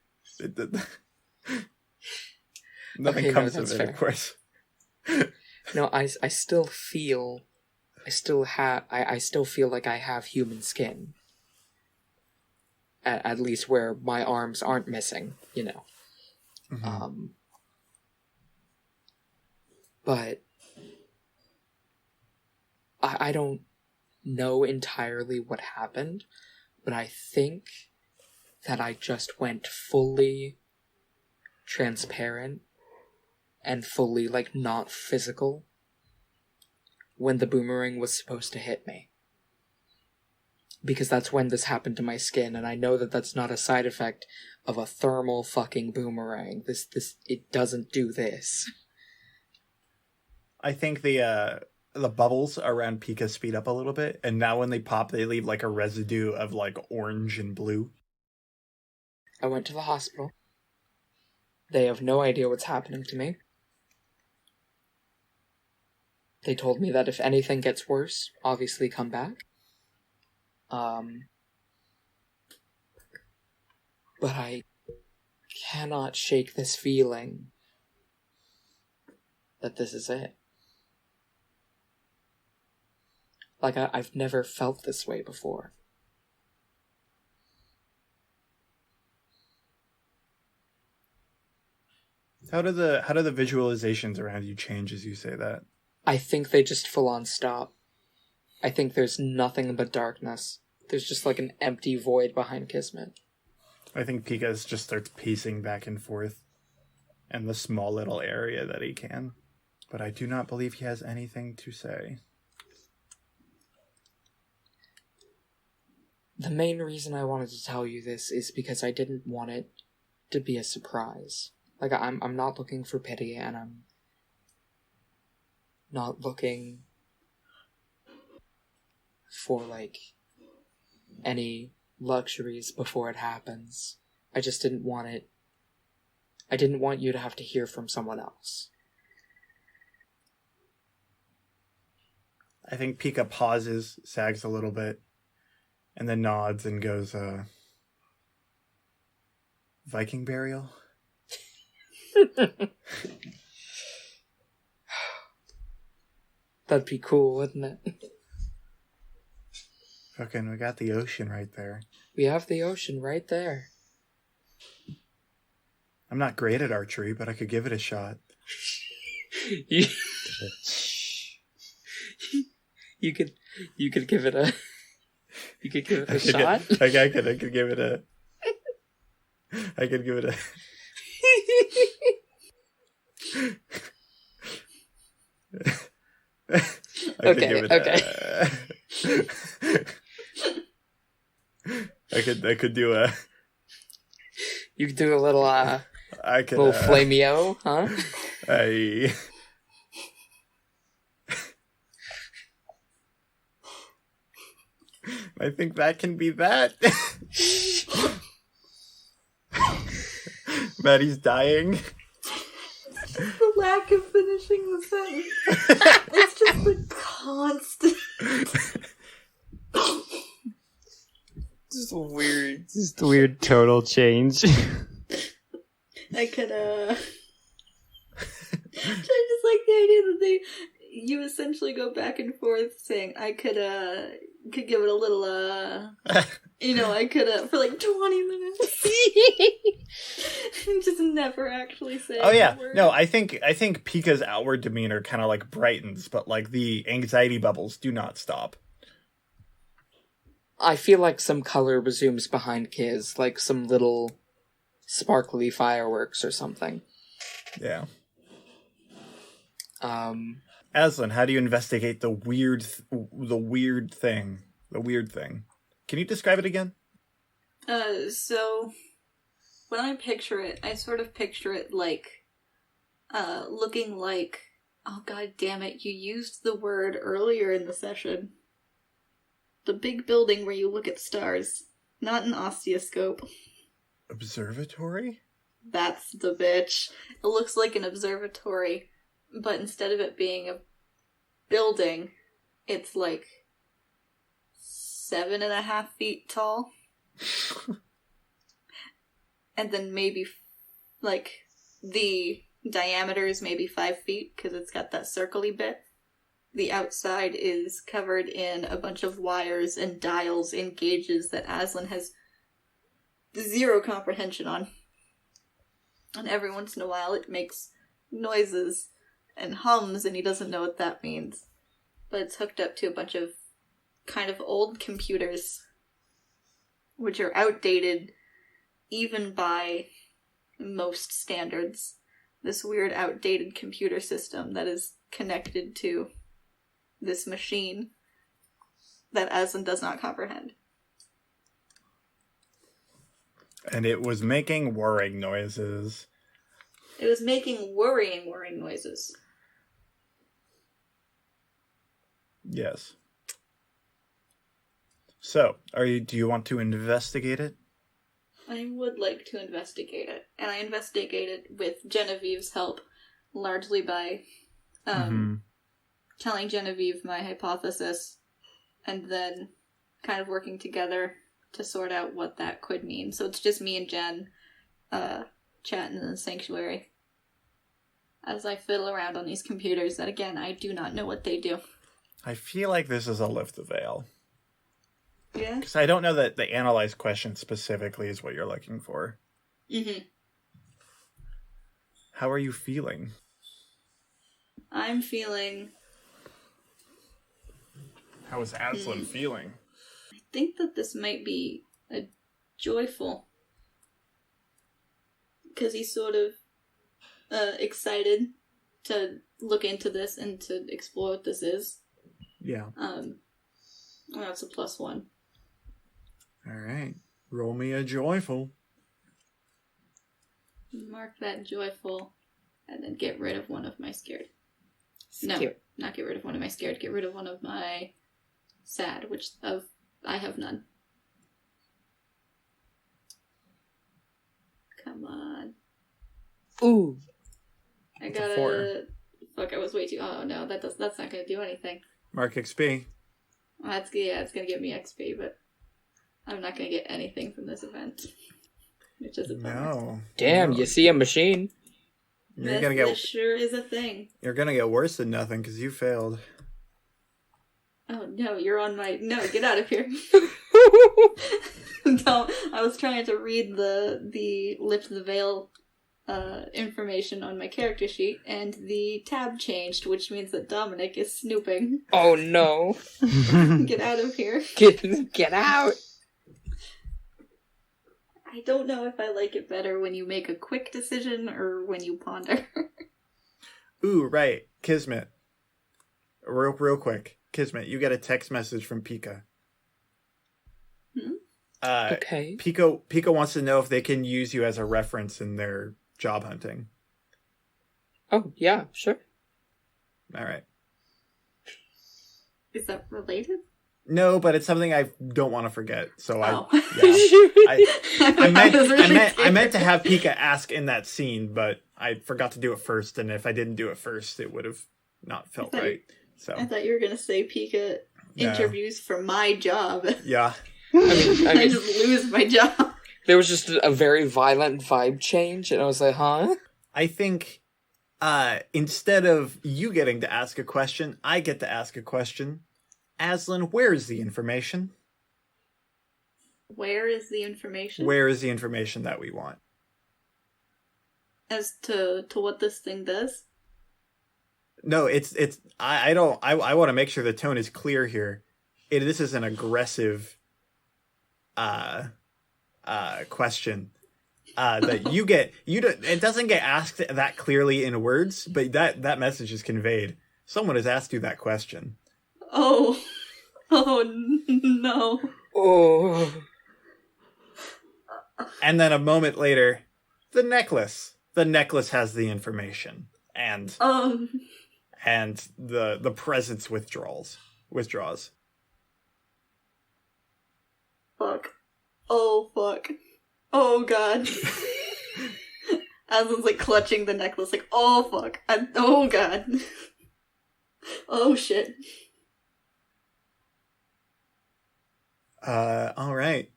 nothing Okay, comes no, of that's it, fair. of course. No, I still feel I still feel like I have human skin. At least where my arms aren't missing, you know. Mm-hmm. But I don't know entirely what happened, but I think that I just went fully transparent and fully, like, not physical when the boomerang was supposed to hit me. Because that's when this happened to my skin, and I know that that's not a side effect of a thermal fucking boomerang. It doesn't do this. I think the bubbles around Pika speed up a little bit, and now when they pop, they leave like a residue of like orange and blue. I went to the hospital. They have no idea what's happening to me. They told me that if anything gets worse, obviously come back. But I cannot shake this feeling that this is it. Like, I've never felt this way before. How do the visualizations around you change as you say that? I think they just full on stop. I think there's nothing but darkness. There's just like an empty void behind Kismit. I think Pika just starts pacing back and forth in the small little area that he can. But I do not believe he has anything to say. The main reason I wanted to tell you this is because I didn't want it to be a surprise. Like, I'm not looking for pity, and I'm not looking for, like, any luxuries before it happens. I just didn't want it. I didn't want you to have to hear from someone else. I think Pika pauses, sags a little bit, and then nods and goes, Viking burial? That'd be cool, wouldn't it? Fucking, we got the ocean right there. We have the ocean right there. I'm not great at archery, but I could give it a shot. You could give it a shot. I could give it a. I could give it a. I could do a. You could do a little I could little flameo, huh? I think that can be that. Maddie's dying. The lack of finishing the sentence. It's just the constant. Just a weird total change. I could, I just like the idea that you essentially go back and forth saying, I could give it a little, I could, for like 20 minutes. And just never actually say yeah. word. No, I think Pika's outward demeanor kind of like brightens, but like the anxiety bubbles do not stop. I feel like some color resumes behind Kiz, like some little sparkly fireworks or something. Yeah. Aslan, how do you investigate the weird thing? Can you describe it again? So when I picture it, I sort of picture it like, looking like, oh god damn it, you used the word earlier in the session. The big building where you look at stars, not an osteoscope. Observatory? That's the bitch. It looks like an observatory, but instead of it being a building, it's like 7.5 feet tall. And then maybe, like, the diameter is maybe 5 feet, because it's got that circly bit. The outside is covered in a bunch of wires and dials and gauges that Aslan has zero comprehension on. And every once in a while it makes noises and hums, and he doesn't know what that means. But it's hooked up to a bunch of kind of old computers, which are outdated even by most standards. This weird outdated computer system that is connected to this machine that Aslan does not comprehend. And it was making whirring noises. It was making whirring noises. Yes. So, do you want to investigate it? I would like to investigate it. And I investigate it with Genevieve's help, largely by telling Genevieve my hypothesis, and then kind of working together to sort out what that could mean. So it's just me and Jen chatting in the sanctuary as I fiddle around on these computers that, again, I do not know what they do. I feel like this is a lift the veil. Yeah? Because I don't know that the analyze question specifically is what you're looking for. Mm-hmm. How are you feeling? I'm feeling... How is Aslan feeling? I think that this might be a joyful. Because he's sort of excited to look into this and to explore what this is. Yeah. Well, that's a +1. All right. Roll me a joyful. Mark that joyful, and then get rid of one of my scared. No, not get rid of one of my scared. Get rid of one of my sad, I have none. Come on. Ooh. I got a... Fuck, I was way too... Oh, no, that's not gonna do anything. Mark XP. Well, it's gonna give me XP, but I'm not gonna get anything from this event. Which is a bummer. No. Damn, you see a machine? This sure is a thing. You're gonna get worse than nothing, because you failed. Oh, no, you're on my... No, get out of here. No, I was trying to read the Lift the Veil information on my character sheet, and the tab changed, which means that Dominic is snooping. Oh, no. Get out of here. Get out. I don't know if I like it better when you make a quick decision or when you ponder. Ooh, right. Kismit. Real quick. Kismit, you get a text message from Pika. Okay. Pika wants to know if they can use you as a reference in their job hunting. Oh, yeah, sure. All right. Is that related? No, but it's something I don't want to forget. So I meant to have Pika ask in that scene, but I forgot to do it first. And if I didn't do it first, it would have not felt right. So I thought you were gonna say Pika interviews for my job. Yeah. I mean, just lose my job. There was just a very violent vibe change, and I was like, huh? I think instead of you getting to ask a question, I get to ask a question. Aslan, where is the information? Where is the information? Where is the information that we want? As to what this thing does? No, I want to make sure the tone is clear here. This is an aggressive question that you get. It doesn't get asked that clearly in words, but that message is conveyed. Someone has asked you that question. Oh no. Oh. And then a moment later, the necklace. The necklace has the information, and the presence withdraws. Fuck. Oh fuck. Oh god. Aslan's like clutching the necklace, like, oh fuck. Oh god. Oh shit. All right.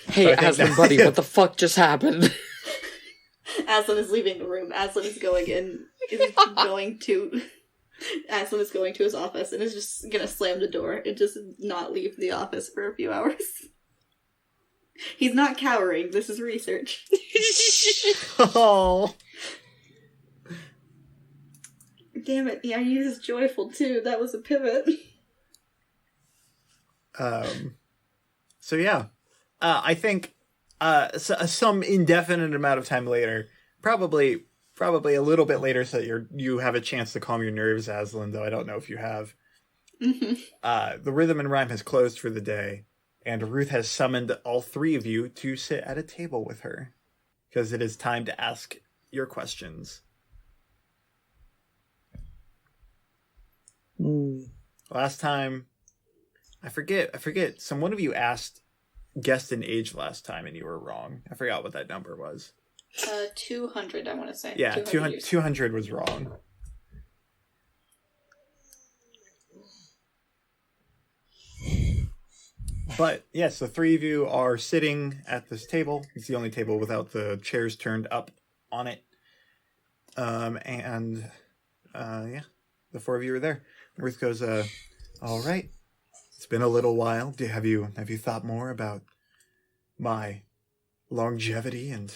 Hey, Aslan, buddy, what the fuck just happened? Aslan is leaving the room. Aslan is going to his office and is just gonna slam the door and just not leave the office for a few hours. He's not cowering. This is research. Oh. Damn it. Yeah, he was joyful too. That was a pivot. So yeah. I think some indefinite amount of time later, probably a little bit later, so that you have a chance to calm your nerves, Aslan, though I don't know if you have. Mm-hmm. The Rhythm and Rhyme has closed for the day, and Ruth has summoned all three of you to sit at a table with her, because it is time to ask your questions. Last time, I forget, one of you guessed an age last time, and you were wrong. I forgot what that number was. 200, I want to say. Yeah, 200 was wrong. But, yes, the three of you are sitting at this table. It's the only table without the chairs turned up on it. Yeah, the four of you are there. Ruth goes, all right. It's been a little while. Have you thought more about my longevity and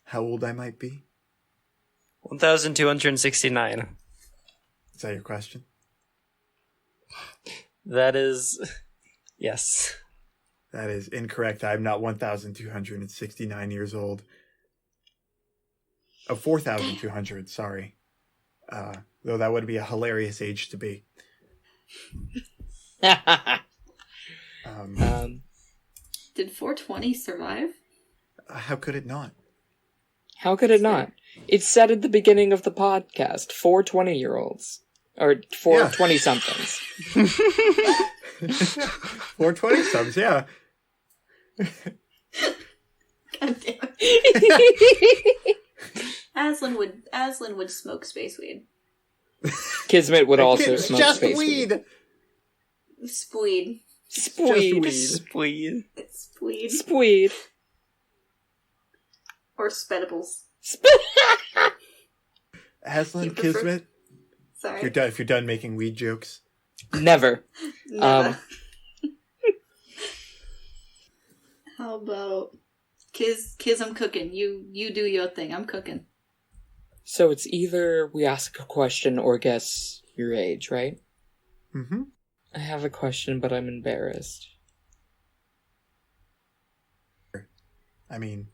how old I might be? 1,269. Is that your question? That is... Yes. That is incorrect. I'm not 1,269 years old. Oh, 4,200, sorry. Though that would be a hilarious age to be. Did 420 survive? How could it not? How could it not? It said at the beginning of the podcast, 4 20-year-olds. Or 4 20-somethings. 4 20-somethings, yeah. God damn it. Aslan would smoke space weed. Kismit would also It's smoke just space weed. Spweed. Spweed. Spweed. It's spweed. Spweed. Or spedibles. Aslan, You prefer- Kismet, Sorry. if you're done making weed jokes. Never. Never. How about Kiz, I'm cooking. You do your thing. I'm cooking. So it's either we ask a question or guess your age, right? Mm-hmm. I have a question, but I'm embarrassed. I mean,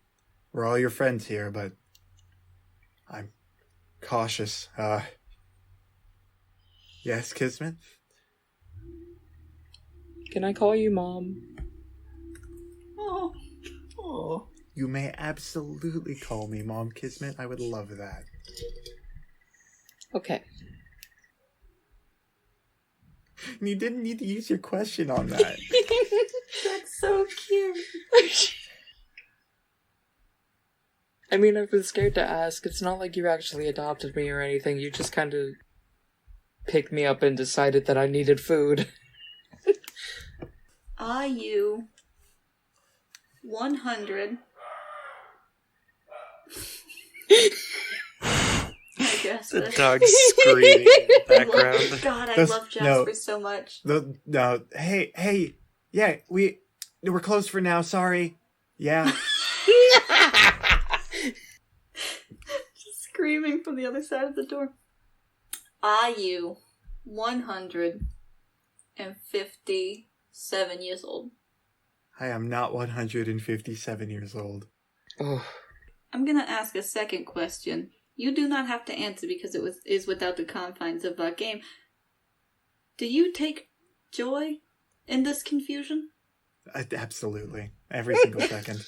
we're all your friends here, but I'm cautious. Yes, Kismet? Can I call you Mom? Oh. Oh. You may absolutely call me Mom, Kismet. I would love that. Okay. And you didn't need to use your question on that. That's so cute. I mean, I've been scared to ask. It's not like you actually adopted me or anything. You just kind of picked me up and decided that I needed food. Are you 100? I guess. The dog screaming in the background. God, I That's- love Jasper so much. No, hey, yeah, we're closed for now, sorry. Yeah. Just screaming from the other side of the door. Are you 157 years old? I am not 157 years old. Oh, I'm gonna ask a second question. You do not have to answer because it is without the confines of our game. Do you take joy in this confusion? Absolutely. Every single second.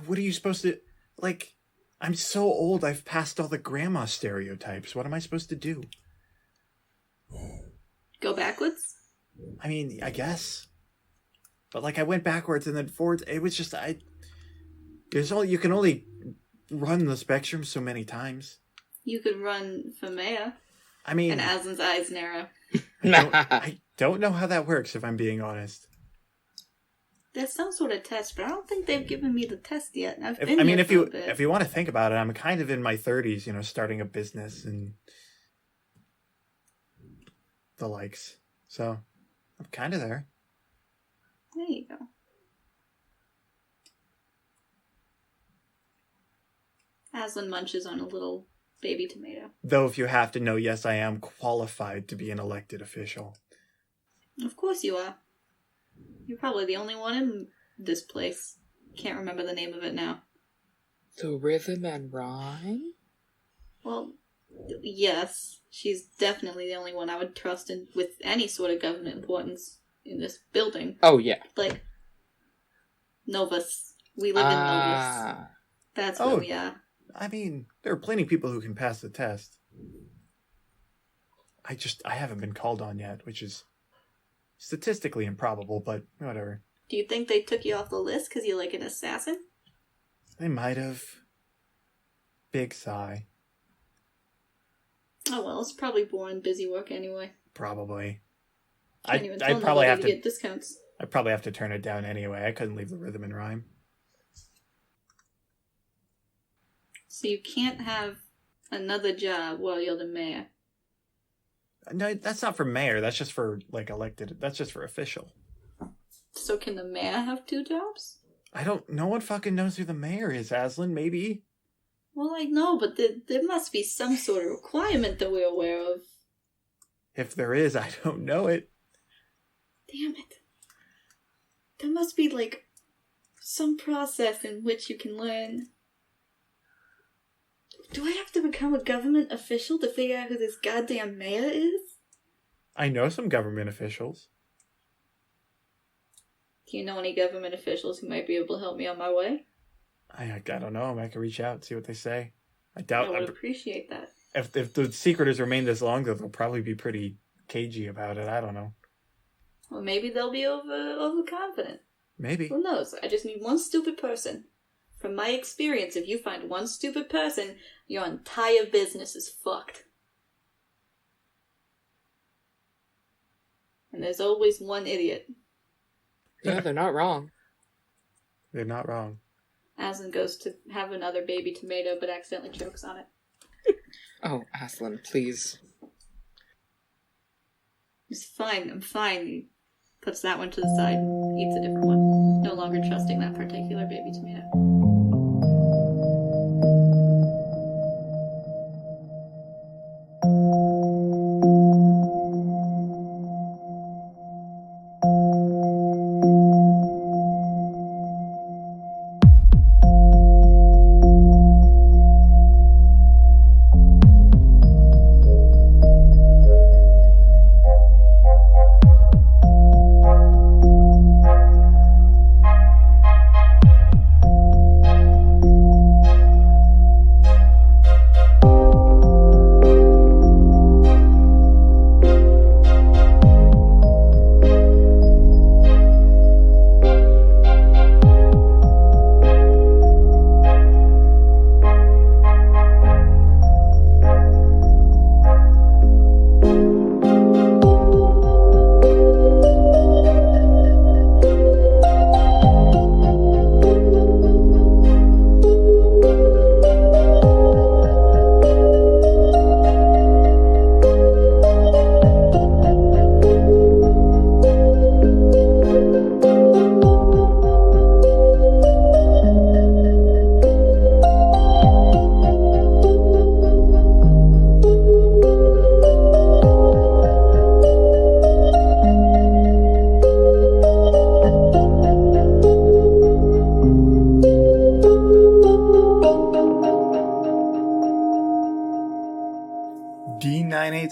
What are you supposed to... Like, I'm so old, I've passed all the grandma stereotypes. What am I supposed to do? Go backwards? I mean, I guess. But, like, I went backwards and then forwards. It was just, you can only run the spectrum so many times. You could run for mayor. I mean... And Aslan's eyes narrow. I don't know how that works, if I'm being honest. There's some sort of test, but I don't think they've given me the test yet. If you want to think about it, I'm kind of in my 30s, starting a business and the likes. So, I'm kind of there. There you go. Aslan munches on a little baby tomato. Though, if you have to know, yes, I am qualified to be an elected official. Of course you are. You're probably the only one in this place. Can't remember the name of it now. the rhythm and rhyme? Well, yes. She's definitely the only one I would trust in with any sort of government importance in this building. Oh, yeah. Like, Novus. We live in Novus. That's where we are. I mean, there are plenty of people who can pass the test. I haven't been called on yet, which is statistically improbable, but whatever. Do you think they took you off the list because you're like an assassin? They might have. Big sigh. Oh well, it's probably boring, busy work anyway. Probably. Can't even tell I'd probably nobody have to to get discounts. I'd probably have to turn it down anyway. I couldn't leave the rhythm and rhyme. So you can't have another job while you're the mayor. No, that's not for mayor. That's just for, elected. That's just for official. So can the mayor have two jobs? No one fucking knows who the mayor is, Aslan. Maybe. Well, I know, but there must be some sort of requirement that we're aware of. If there is, I don't know it. Damn it. There must be, some process in which you can learn. Do I have to become a government official to figure out who this goddamn mayor is? I know some government officials. Do you know any government officials who might be able to help me on my way? I don't know. I can reach out, see what they say. I would appreciate that. If the secret has remained this long, they'll probably be pretty cagey about it. I don't know. Well, maybe they'll be overconfident. Maybe. Who knows? I just need one stupid person. From my experience, if you find one stupid person, your entire business is fucked. And there's always one idiot. Yeah, they're not wrong. They're not wrong. Aslan goes to have another baby tomato, but accidentally chokes on it. Oh, Aslan, please. It's fine, I'm fine. He puts that one to the side, eats a different one. No longer trusting that particular baby tomato.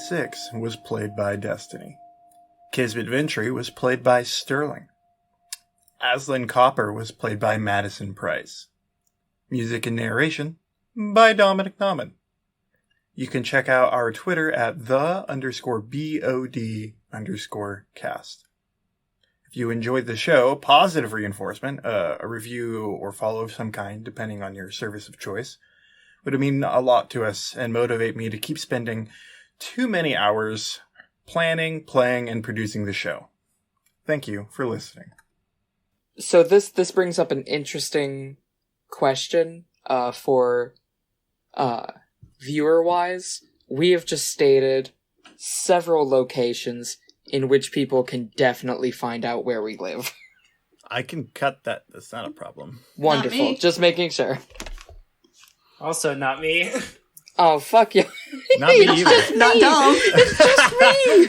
6 was played by Destiny. Kismit Ventry was played by Sterling. Aslan Copper was played by Madison Price. Music and narration by Dominic Nauman. You can check out our Twitter at _BOD_cast. If you enjoyed the show, positive reinforcement, a review or follow of some kind, depending on your service of choice, would mean a lot to us and motivate me to keep spending too many hours planning, playing, and producing the show. Thank you for listening. So this brings up an interesting question for viewer-wise. We have just stated several locations in which people can definitely find out where we live. I can cut that. That's not a problem. Wonderful. Just making sure. Also, not me. Oh, fuck you. Not me either. Not dumb. It's just me!